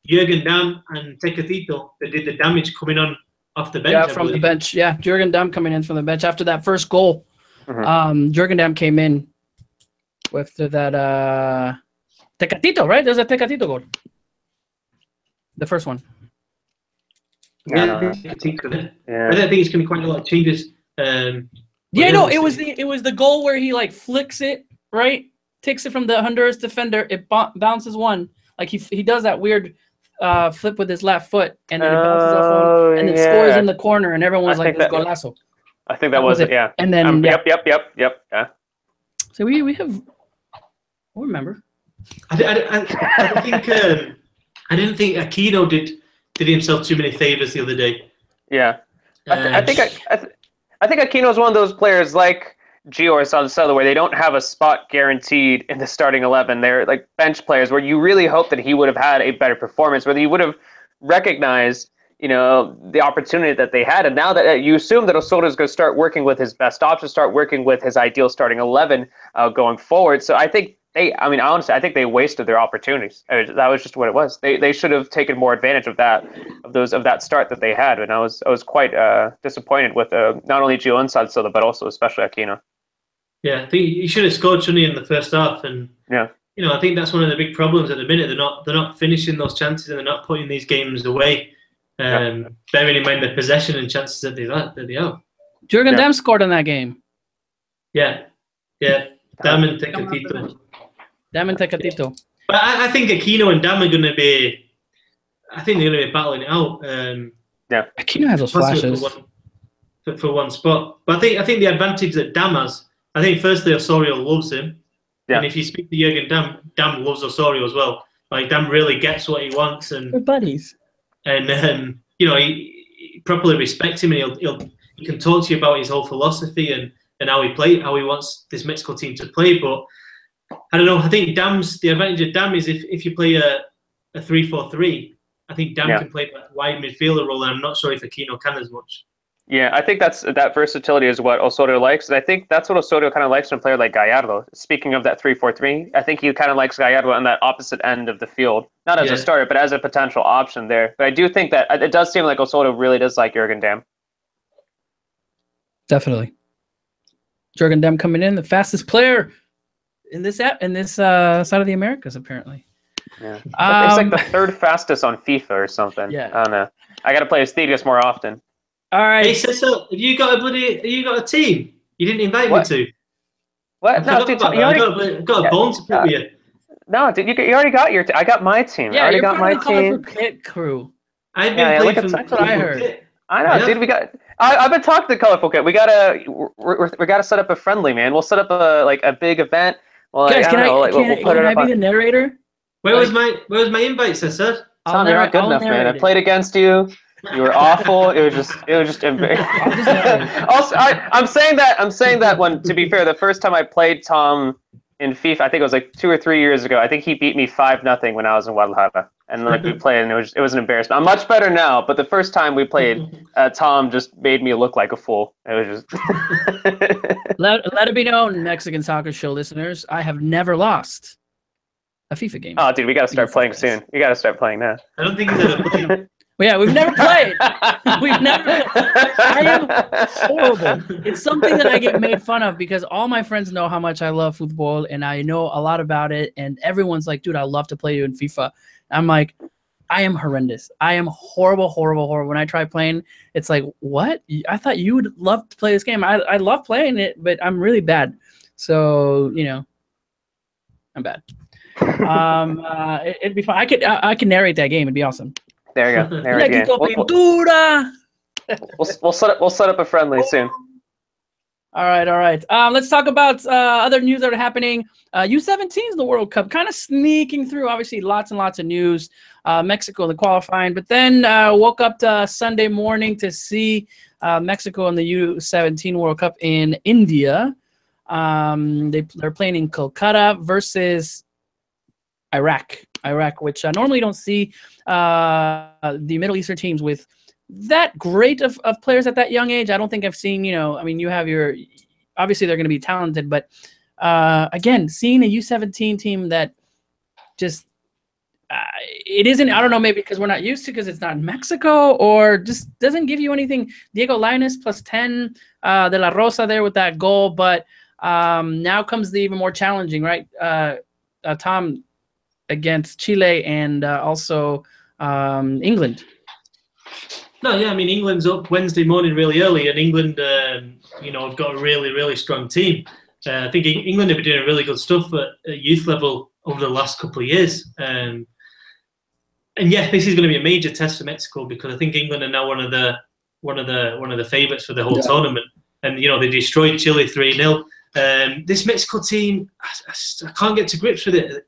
[SPEAKER 2] Jürgen Damm and Tecatito that did the damage coming on off the bench.
[SPEAKER 1] Yeah, from the bench. Yeah, Jürgen Damm coming in from the bench after that first goal. Jürgen Damm came in with that Tecatito, right? There's a Tecatito goal. The first one.
[SPEAKER 2] I think it's going to be quite a lot of changes.
[SPEAKER 1] It was the goal where he flicks it, right? Takes it from the Honduras defender. It bounces one. He does that weird flip with his left foot, and then it bounces off one, and then scores in the corner, and everyone's like, "This golazo."
[SPEAKER 3] I think that was it. Yeah.
[SPEAKER 1] And then
[SPEAKER 3] Yep. Yeah.
[SPEAKER 1] So we have. We'll remember.
[SPEAKER 2] I didn't think Aquino did himself too many favors the other day.
[SPEAKER 3] Yeah. I think Aquino is one of those players like Gio or Salcedo where they don't have a spot guaranteed in the starting 11. They're like bench players where you really hope that he would have had a better performance, whether you would have recognized, the opportunity that they had. And now that you assume that Osorio is going to start working with his best options, start working with his ideal starting 11 going forward. So I think honestly, I think they wasted their opportunities. That was just what it was. They should have taken more advantage of that start that they had. And I was quite disappointed with not only Gio and Salcedo, but also especially Aquino.
[SPEAKER 2] Yeah, I think he should have scored Chunny in the first half, and I think that's one of the big problems at the minute. They're not finishing those chances, and they're not putting these games away. Bearing in mind the possession and chances that they have.
[SPEAKER 1] Jürgen Damm scored in that game.
[SPEAKER 2] Yeah. Damm and Tecatito. But I think Aquino and Damm are going to be. I think they're going to be battling it out.
[SPEAKER 1] Aquino has those flashes
[SPEAKER 2] for one spot. But I think the advantage that Damm has. I think firstly Osorio loves him, and if you speak to Jürgen Damm, Damm loves Osorio as well. Damm really gets what he wants, and
[SPEAKER 1] they're buddies.
[SPEAKER 2] And he properly respects him, and he can talk to you about his whole philosophy and how he wants this Mexico team to play. But I don't know. I think the advantage of Damm is if you play a 3-4-3, I think Damm can play that wide midfielder role, and I'm not sure if Aquino can as much.
[SPEAKER 3] Yeah, I think that versatility is what Osorio likes, and I think that's what Osorio kind of likes in a player like Gallardo. Speaking of that 3-4-3, I think he kind of likes Gallardo on that opposite end of the field, not as a starter, but as a potential option there. But I do think that it does seem like Osorio really does like Jürgen Damm.
[SPEAKER 1] Definitely, Jürgen Damm coming in, the fastest player in this side of the Americas, apparently.
[SPEAKER 3] Yeah, it's like the third fastest on FIFA or something.
[SPEAKER 1] Yeah,
[SPEAKER 3] I don't know. I got to play Stadius more often.
[SPEAKER 1] All right.
[SPEAKER 2] Hey, so have you got a team? You didn't invite me to.
[SPEAKER 3] What? No, dude,
[SPEAKER 2] I've got a bone to pick with you.
[SPEAKER 3] No, dude, you already got your. I got my team.
[SPEAKER 1] Yeah,
[SPEAKER 3] I already got my
[SPEAKER 1] team. Kit crew.
[SPEAKER 2] I've been playing for.
[SPEAKER 1] That's what I heard.
[SPEAKER 2] Kit.
[SPEAKER 3] I know, dude. I've been talking to Colorful Kit. We gotta set up a friendly, man. We'll set up a big event. Well,
[SPEAKER 1] guys, can I
[SPEAKER 3] be
[SPEAKER 1] the narrator?
[SPEAKER 2] Where was my invite, sir?
[SPEAKER 3] Tom, you're not good enough, man. I played against you. You were awful. It was just embarrassing. Also, I'm saying that when, to be fair, the first time I played Tom in FIFA. I think it was like 2 or 3 years ago. I think he beat me 5-0 when I was in Guadalajara, and like we played, and it was an embarrassment. I'm much better now, but the first time we played, Tom just made me look like a fool. It was just
[SPEAKER 1] let it be known, Mexican Soccer Show listeners, I have never lost a FIFA game.
[SPEAKER 3] Oh, dude, we got to start playing soon. You got to start playing now.
[SPEAKER 2] I don't think he's ever played.
[SPEAKER 1] Well, yeah, we've never played. We've never played. I am horrible. It's something that I get made fun of because all my friends know how much I love football and I know a lot about it. And everyone's like, dude, I love to play you in FIFA. I'm like, I am horrendous. I am horrible, horrible, horrible. When I try playing, it's like, what? I thought you would love to play this game. I love playing it, but I'm really bad. So, you know, I'm bad. It'd be fun. I could narrate that game. It'd be awesome.
[SPEAKER 3] There you go. There you
[SPEAKER 1] go.
[SPEAKER 3] We'll set up a friendly soon.
[SPEAKER 1] All right. Let's talk about other news that are happening. U17 is the World Cup, kind of sneaking through. Obviously, lots and lots of news. Mexico in the qualifying, but then woke up to Sunday morning to see Mexico in the U17 World Cup in India. They're playing in Kolkata versus Iraq, which I normally don't see the Middle Eastern teams with that great of players at that young age. I don't think I've seen, I mean, you have obviously they're going to be talented, but again, seeing a U17 team that just, it isn't, I don't know, maybe because we're not used to, because it's not in Mexico, or just doesn't give you anything. Diego Lainez plus 10, De La Rosa there with that goal, but now comes the even more challenging, right? Tom, against Chile and also England.
[SPEAKER 2] No, yeah, I mean, England's up Wednesday morning really early, and England, have got a really, really strong team. I think England have been doing really good stuff at youth level over the last couple of years. And yeah, this is going to be a major test for Mexico because I think England are now one of the favourites for the whole tournament. And they destroyed Chile 3-0. This Mexico team, I can't get to grips with it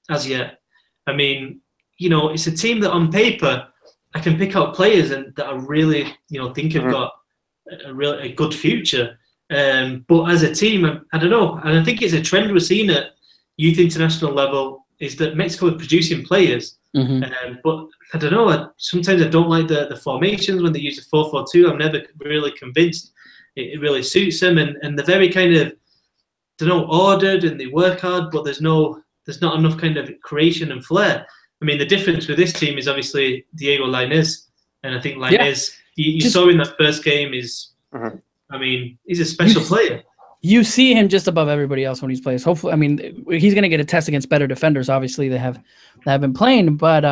[SPEAKER 2] as yet. I mean, it's a team that on paper I can pick out players and that I really, think have got a good future. But as a team, I don't know. And I think it's a trend we're seeing at youth international level is that Mexico is producing players. But I don't know. Sometimes I don't like the formations when they use the 4-4-2. I'm never really convinced it really suits them. And they're very kind of, ordered and they work hard, but there's not enough kind of creation and flair. I mean, the difference with this team is obviously Diego Lainez. And I think Lainez, you saw in that first game, I mean, he's a special player.
[SPEAKER 1] You see him just above everybody else when he's plays. Hopefully, I mean, he's going to get a test against better defenders. Obviously, they have been playing, but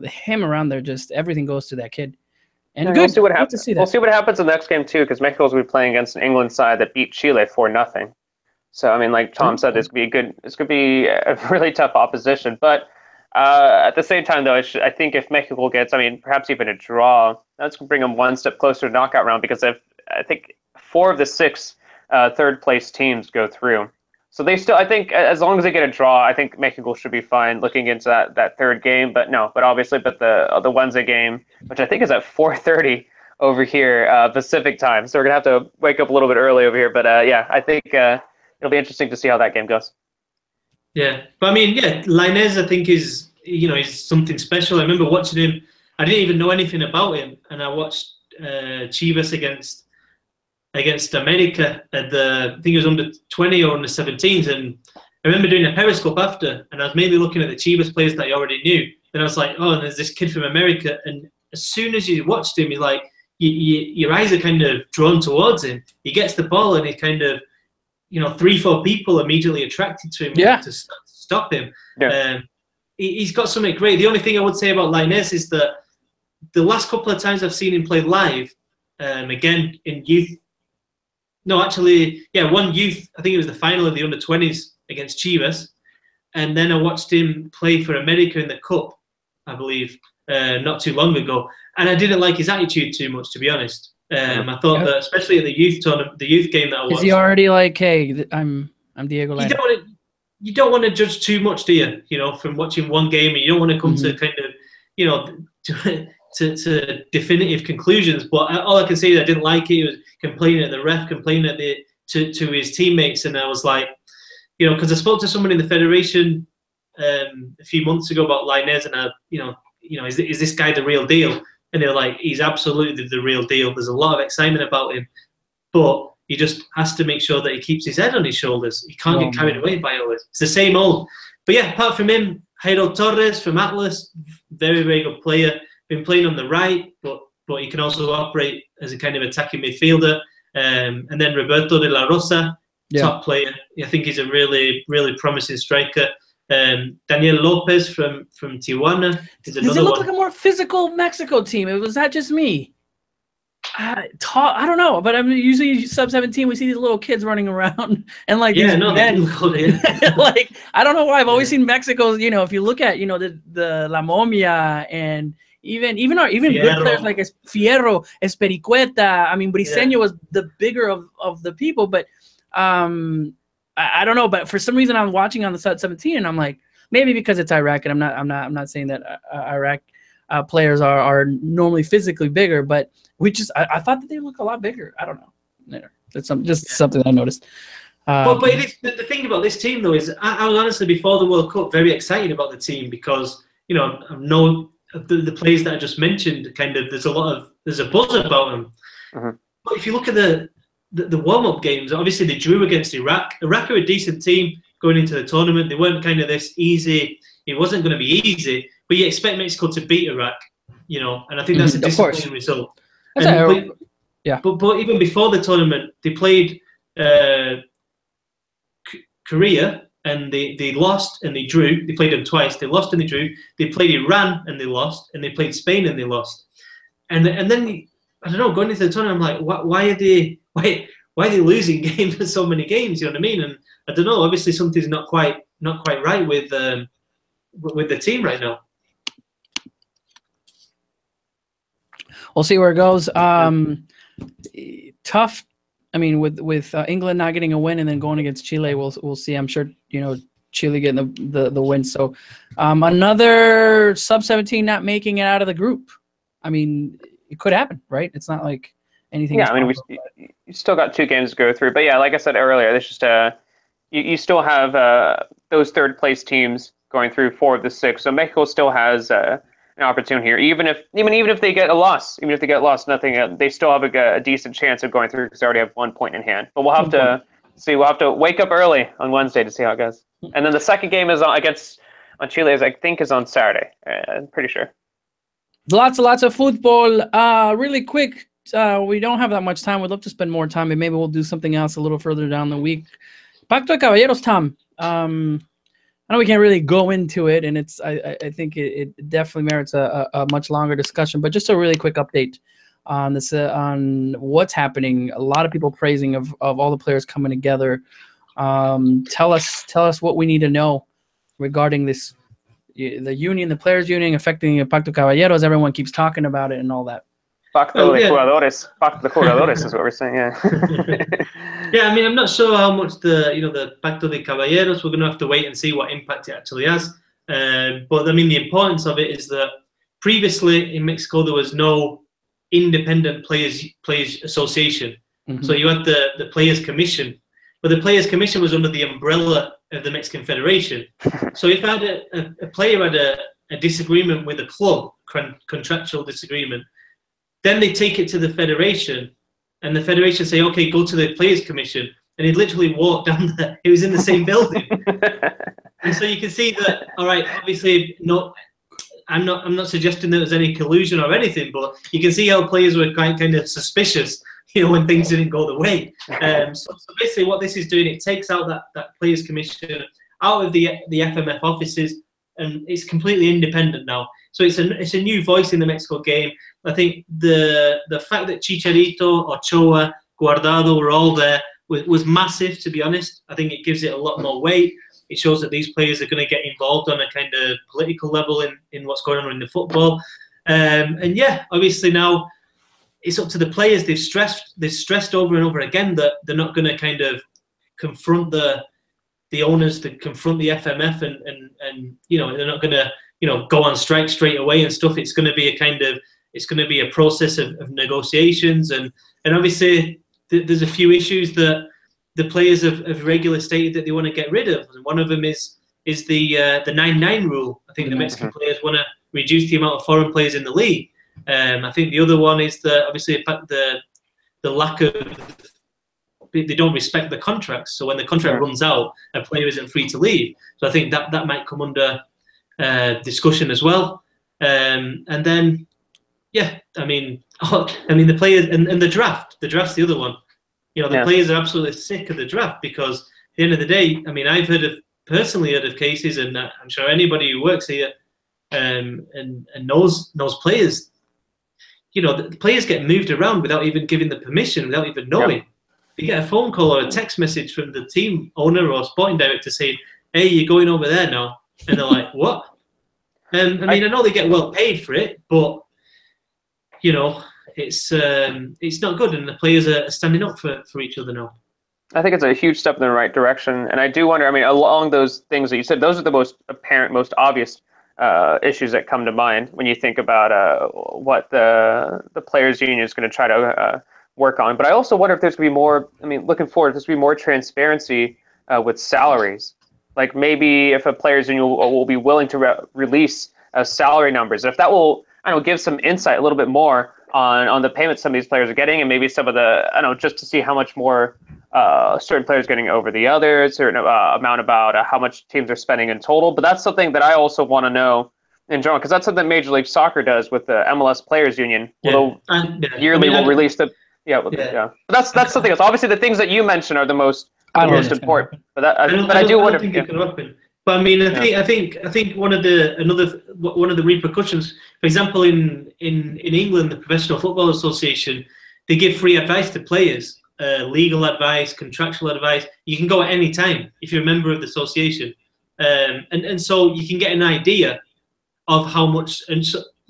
[SPEAKER 1] him around there, just everything goes to that kid. And good.
[SPEAKER 3] We'll see what happens.
[SPEAKER 1] To see that.
[SPEAKER 3] We'll see what happens in the next game too, because Mexico's will be playing against an England side that beat Chile 4-0. So I mean, like Tom said, this could be a really tough opposition. But at the same time, though, I think if Mexico gets, perhaps even a draw, that's going to bring them one step closer to knockout round, because I think 4 of the 6 third place teams go through. So they still, I think, as long as they get a draw, I think Mexico should be fine looking into that third game. But the Wednesday game, which I think is at 4:30 over here Pacific time, so we're gonna have to wake up a little bit early over here. But I think it'll be interesting to see how that game goes.
[SPEAKER 2] Yeah, but I mean, Lainez I think is something special. I remember watching him. I didn't even know anything about him, and I watched Chivas against America at I think it was under 20 or under 17s, and I remember doing a Periscope after, and I was mainly looking at the Chivas players that I already knew. Then I was like, oh, and there's this kid from America, and as soon as you watched him, you're like, your eyes are kind of drawn towards him. He gets the ball, and he kind of, 3-4 people immediately attracted to him to stop him. Yeah. He's got something great. The only thing I would say about Lainez is that the last couple of times I've seen him play live, again in youth. No, actually, one youth. I think it was the final of the under-20s against Chivas, and then I watched him play for America in the Cup, I believe, not too long ago. And I didn't like his attitude too much, to be honest. I thought that, especially at the youth tournament, the youth game that I watched.
[SPEAKER 1] Is he already like, hey, I'm Diego Lainez?
[SPEAKER 2] You don't want to judge too much, do you? From watching one game, and you don't want to come to kind of, to definitive conclusions. But all I can say is I didn't like it. He was complaining at the ref, complaining to his teammates, and I was like, you know, because I spoke to someone in the federation a few months ago about Lainez, and is this guy the real deal? And they're like, he's absolutely the real deal. There's a lot of excitement about him, but he just has to make sure that he keeps his head on his shoulders. He can't get carried away by all this. It's the same old. But yeah, apart from him, Jairo Torres from Atlas, very, very good player. Been playing on the right, but he can also operate as a kind of attacking midfielder. And then Roberto de la Rosa, top player. I think he's a really, really promising striker. Daniel Lopez from Tijuana is another one.
[SPEAKER 1] Does it look like a more physical Mexico team? Was that just me? I don't know, but I mean, usually sub-17 we see these little kids running around and like
[SPEAKER 2] men.
[SPEAKER 1] Like I don't know why I've always seen Mexico. You know, if you look at the La Momia and even good players like Fierro, Espericueta. I mean, Briseño was the bigger of the people, but I don't know. But for some reason, I'm watching on the sub-17 and I'm like, maybe because it's Iraq, and I'm not saying that Iraq players are normally physically bigger, but I thought that they look a lot bigger. I don't know. That's something I noticed.
[SPEAKER 2] But it is, the thing about this team though is I was honestly before the World Cup very excited about the team because I know the players that I just mentioned. Kind of there's a buzz about them.
[SPEAKER 3] Mm-hmm.
[SPEAKER 2] But if you look at the warm-up games, obviously they drew against Iraq. Iraq are a decent team going into the tournament. They weren't kind of this easy. It wasn't going to be easy, but you expect Mexico to beat Iraq, and I think that's a disappointing result. But even before the tournament, they played Korea and they lost and they drew. They played them twice. They lost and they drew. They played Iran and they lost, and they played Spain and they lost. And then I don't know, going into the tournament, I'm like, why are they losing games, so many games? You know what I mean? And I don't know. Obviously, something's not quite right with the team right now.
[SPEAKER 1] We'll see where it goes. Tough. I mean, with England not getting a win and then going against Chile, we'll see. I'm sure Chile getting the win. So another sub-17 not making it out of the group. I mean, it could happen, right? It's not like anything.
[SPEAKER 3] Yeah, I mean, you still got 2 games to go through, but yeah, like I said earlier, there's just you still have those third place teams going through 4 of the 6. So Mexico still has an opportunity here, even if they get a loss, nothing. They still have a decent chance of going through because they already have 1 point in hand. But we'll have to see. We'll have to wake up early on Wednesday to see how it goes. And then the second game is on Chile. I think is on Saturday. I'm pretty sure.
[SPEAKER 1] Lots of football. Really quick. We don't have that much time. We'd love to spend more time, and maybe we'll do something else a little further down the week. Pacto de Caballeros, Tom. I know we can't really go into it, and I think it definitely merits a much longer discussion. But just a really quick update on this, on what's happening. A lot of people praising of all the players coming together. Tell us what we need to know regarding this, the union, the players' union affecting Pacto de Caballeros. Everyone keeps talking about it and all that.
[SPEAKER 3] Pacto de jugadores. Pacto de jugadores is what we're saying. Yeah.
[SPEAKER 2] Yeah, I mean, I'm not sure how much the Pacto de Caballeros. We're going to have to wait and see what impact it actually has. But I mean, the importance of it is that previously in Mexico there was no independent players association. Mm-hmm. So you had the Players Commission, but the Players Commission was under the umbrella of the Mexican Federation. So if a player had a disagreement with a club, contractual disagreement, then they take it to the federation, and the federation say, okay, go to the Players Commission. And he'd literally walk down there. It was in the same building. And so you can see that, all right, obviously, I'm not suggesting there was any collusion or anything, but you can see how players were kind of suspicious, when things didn't go the way. So basically what this is doing, it takes out that Players Commission out of the FMF offices, and it's completely independent now. So it's a new voice in the Mexico game. I think the fact that Chicharito, Ochoa, Guardado were all there was massive, to be honest. I think it gives it a lot more weight. It shows that these players are going to get involved on a kind of political level in what's going on in the football. And yeah, obviously now it's up to the players. They've stressed over and over again that they're not going to kind of confront the owners, to confront the FMF, and they're not going to go on strike straight away and stuff. It's going to be a process of negotiations, and obviously there's a few issues that the players have regularly stated that they want to get rid of. And one of them is the 9-9 rule. I think the Mexican players want to reduce the amount of foreign players in the league. I think the other one is obviously the lack of, they don't respect the contracts. So when the contract runs out, a player isn't free to leave. So I think that might come under discussion as well. And then, yeah, I mean the players and the draft. The draft's the other one. You know, the players are absolutely sick of the draft because at the end of the day, I mean, I've personally heard of cases, and I'm sure anybody who works here and knows players. You know, the players get moved around without even giving the permission, without even knowing. Yep. You get a phone call or a text message from the team owner or sporting director saying, "Hey, you're going over there now," and they're like, "What?" I mean, I know they get well paid for it, but you know, it's not good, and the players are standing up for each other now.
[SPEAKER 3] I think it's a huge step in the right direction, and I do wonder. I mean, along those things that you said, those are the most apparent, most obvious issues that come to mind when you think about what the players' union is going to try to work on. But I also wonder if there's going to be more. I mean, looking forward, if there's going to be more transparency with salaries. Like maybe if a players' union will be willing to release salary numbers, if that will, I don't know, give some insight a little bit more on the payments some of these players are getting, and maybe some of the, I don't know, just to see how much more certain players getting over the others, certain amount about how much teams are spending in total. But that's something that I also want to know in general, because that's something Major League Soccer does with the MLS Players Union. Yearly will release the But that's something else. Obviously, the things that you mentioned are the most important. But I do wonder.
[SPEAKER 2] Think it could happen. But I mean, I think one of the repercussions, for example, in England, the Professional Football Association, they give free advice to players. Legal advice, contractual advice. You can go at any time if you're a member of the association, and so you can get an idea of how much and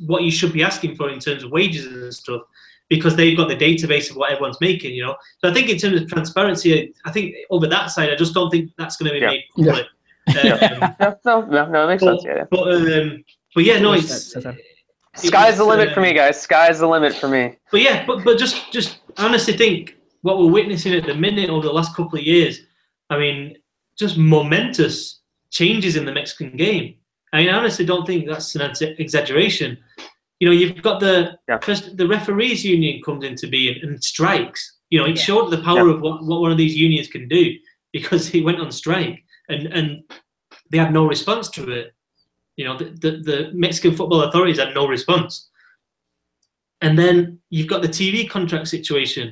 [SPEAKER 2] what you should be asking for in terms of wages and stuff, because they've got the database of what everyone's making. You know, so I think in terms of transparency, I think over that side, I just don't think that's going to be made public.
[SPEAKER 3] No, that makes sense.
[SPEAKER 2] But yeah, no, it's
[SPEAKER 3] sky's the limit for me, guys. Sky's the limit for me.
[SPEAKER 2] But yeah, but just honestly think. What we're witnessing at the minute over the last couple of years, I mean, just momentous changes in the Mexican game. I mean, I honestly don't think that's an exaggeration. You know, you've got the referees union comes into being and strikes. You know, it showed the power of what one of these unions can do, because he went on strike and they had no response to it. You know, the Mexican football authorities had no response. And then you've got the TV contract situation.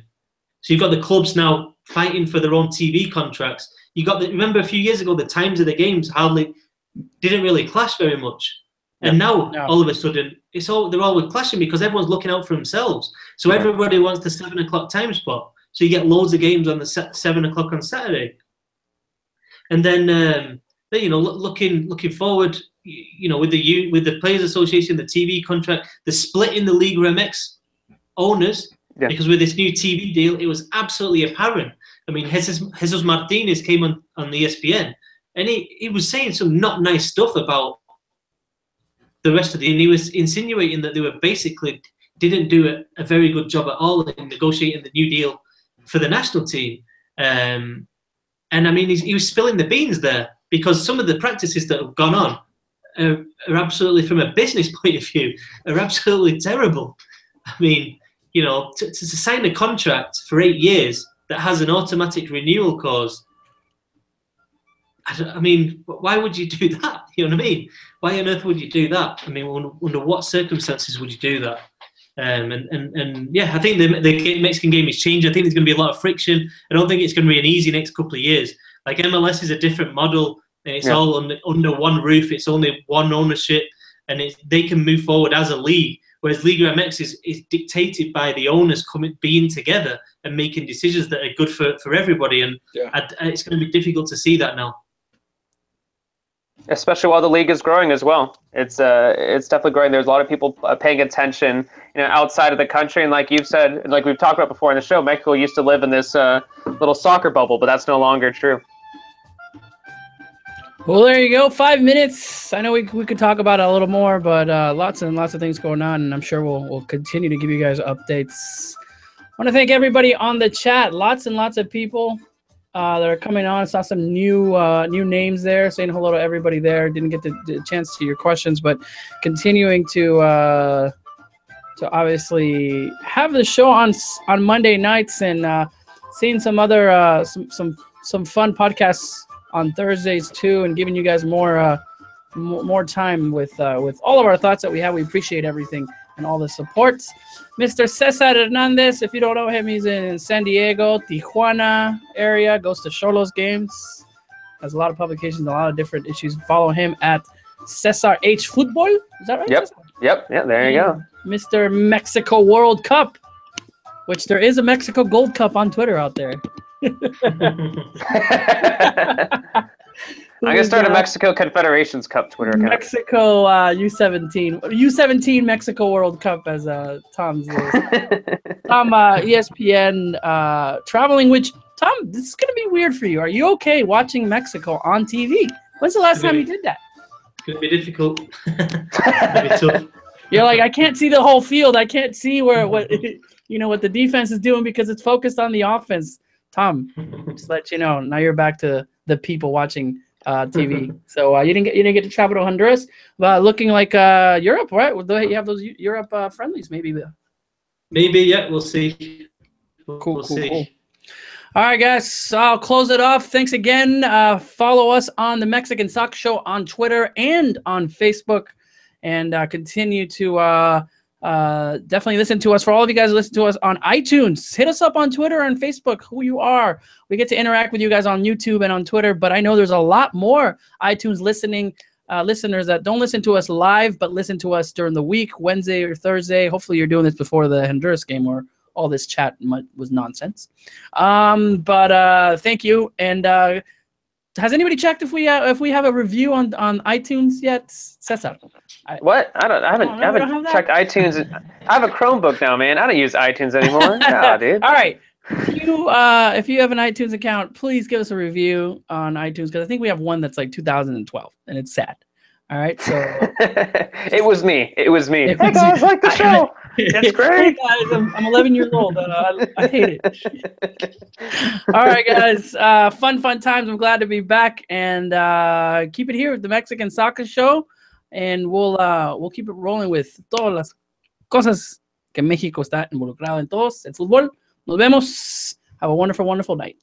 [SPEAKER 2] So you've got the clubs now fighting for their own TV contracts. You got remember a few years ago, the times of the games hardly didn't really clash very much, and now all of a sudden they're always clashing because everyone's looking out for themselves. So everybody wants the 7 o'clock time spot. So you get loads of games on the 7 o'clock on Saturday, and then you know, looking forward, you know, with the Players Association, the TV contract, the split in the Liga MX owners. Because with this new TV deal, it was absolutely apparent. I mean, Jesus Martinez came on the ESPN, and he was saying some not nice stuff about the rest of and he was insinuating that they were basically didn't do a very good job at all in negotiating the new deal for the national team. And I mean, he was spilling the beans there, because some of the practices that have gone on are absolutely, from a business point of view, are absolutely terrible. I mean, you know, to sign a contract for 8 years that has an automatic renewal clause, I mean, why would you do that? You know what I mean? Why on earth would you do that? I mean, under what circumstances would you do that? And yeah, I think the Mexican game is changing. I think there's going to be a lot of friction. I don't think it's going to be an easy next couple of years. Like MLS is a different model, and it's all under one roof. It's only one ownership, and they can move forward as a league. Whereas Liga MX is dictated by the owners being together and making decisions that are good for everybody. And it's going to be difficult to see that now.
[SPEAKER 3] Especially while the league is growing as well. It's definitely growing. There's a lot of people paying attention, you know, outside of the country. And like you've said, like we've talked about before in the show, Mexico used to live in this little soccer bubble, but that's no longer true.
[SPEAKER 1] Well, there you go. 5 minutes. I know we could talk about it a little more, but lots and lots of things going on, and I'm sure we'll continue to give you guys updates. I want to thank everybody on the chat. Lots and lots of people that are coming on. I saw some new names there. Saying hello to everybody there. Didn't get the chance to your questions, but continuing to obviously have the show on Monday nights and seeing some other some fun podcasts on Thursdays too, and giving you guys more time with all of our thoughts that we have. We appreciate everything and all the support. Mr. Cesar Hernandez, if you don't know him, he's in San Diego, Tijuana area, goes to Xolos games, has a lot of publications, a lot of different issues. Follow him at Cesar H Football. Is that right?
[SPEAKER 3] Yep.
[SPEAKER 1] Cesar?
[SPEAKER 3] Yep. Yeah, there you go.
[SPEAKER 1] Mr. Mexico World Cup, which there is a Mexico Gold Cup on Twitter out there.
[SPEAKER 3] I'm gonna start a Mexico Confederations Cup Twitter account.
[SPEAKER 1] Mexico U17 Mexico World Cup, as Tom's list. Tom, ESPN traveling. Which Tom, this is gonna be weird for you. Are you okay watching Mexico on TV? When's the last time you did that?
[SPEAKER 2] It's gonna be difficult. It's gonna be tough.
[SPEAKER 1] You're like, I can't see the whole field. I can't see what the defense is doing because it's focused on the offense. Tom, just let you know. Now you're back to the people watching TV. So you didn't get to travel to Honduras, but looking like Europe, right? You have those Europe friendlies, maybe.
[SPEAKER 2] Maybe, yeah. We'll see.
[SPEAKER 1] Cool. All right, guys. So I'll close it off. Thanks again. Follow us on the Mexican Soccer Show on Twitter and on Facebook, and continue to definitely listen to us. For all of you guys who listen to us on iTunes, hit us up on Twitter and Facebook, who you are. We get to interact with you guys on YouTube and on Twitter, but I know there's a lot more iTunes listeners that don't listen to us live, but listen to us during the week, Wednesday or Thursday. Hopefully you're doing this before the Honduras game, where all this chat was nonsense. But thank you. And has anybody checked if we have a review on iTunes yet? Cesar?
[SPEAKER 3] What? I haven't checked iTunes. I have a Chromebook now, man. I don't use iTunes anymore. No, dude.
[SPEAKER 1] All right. If you have an iTunes account, please give us a review on iTunes, because I think we have one that's like 2012, and it's sad. All right, so
[SPEAKER 3] it was me. Hey guys, like the show. It's great.
[SPEAKER 1] Hey guys, I'm 11 years old. I hate it. All right, guys. Fun times. I'm glad to be back, and keep it here with the Mexican Soccer Show, and we'll keep it rolling with todas las cosas que México está involucrado en todos, el fútbol. Nos vemos. Have a wonderful, wonderful night.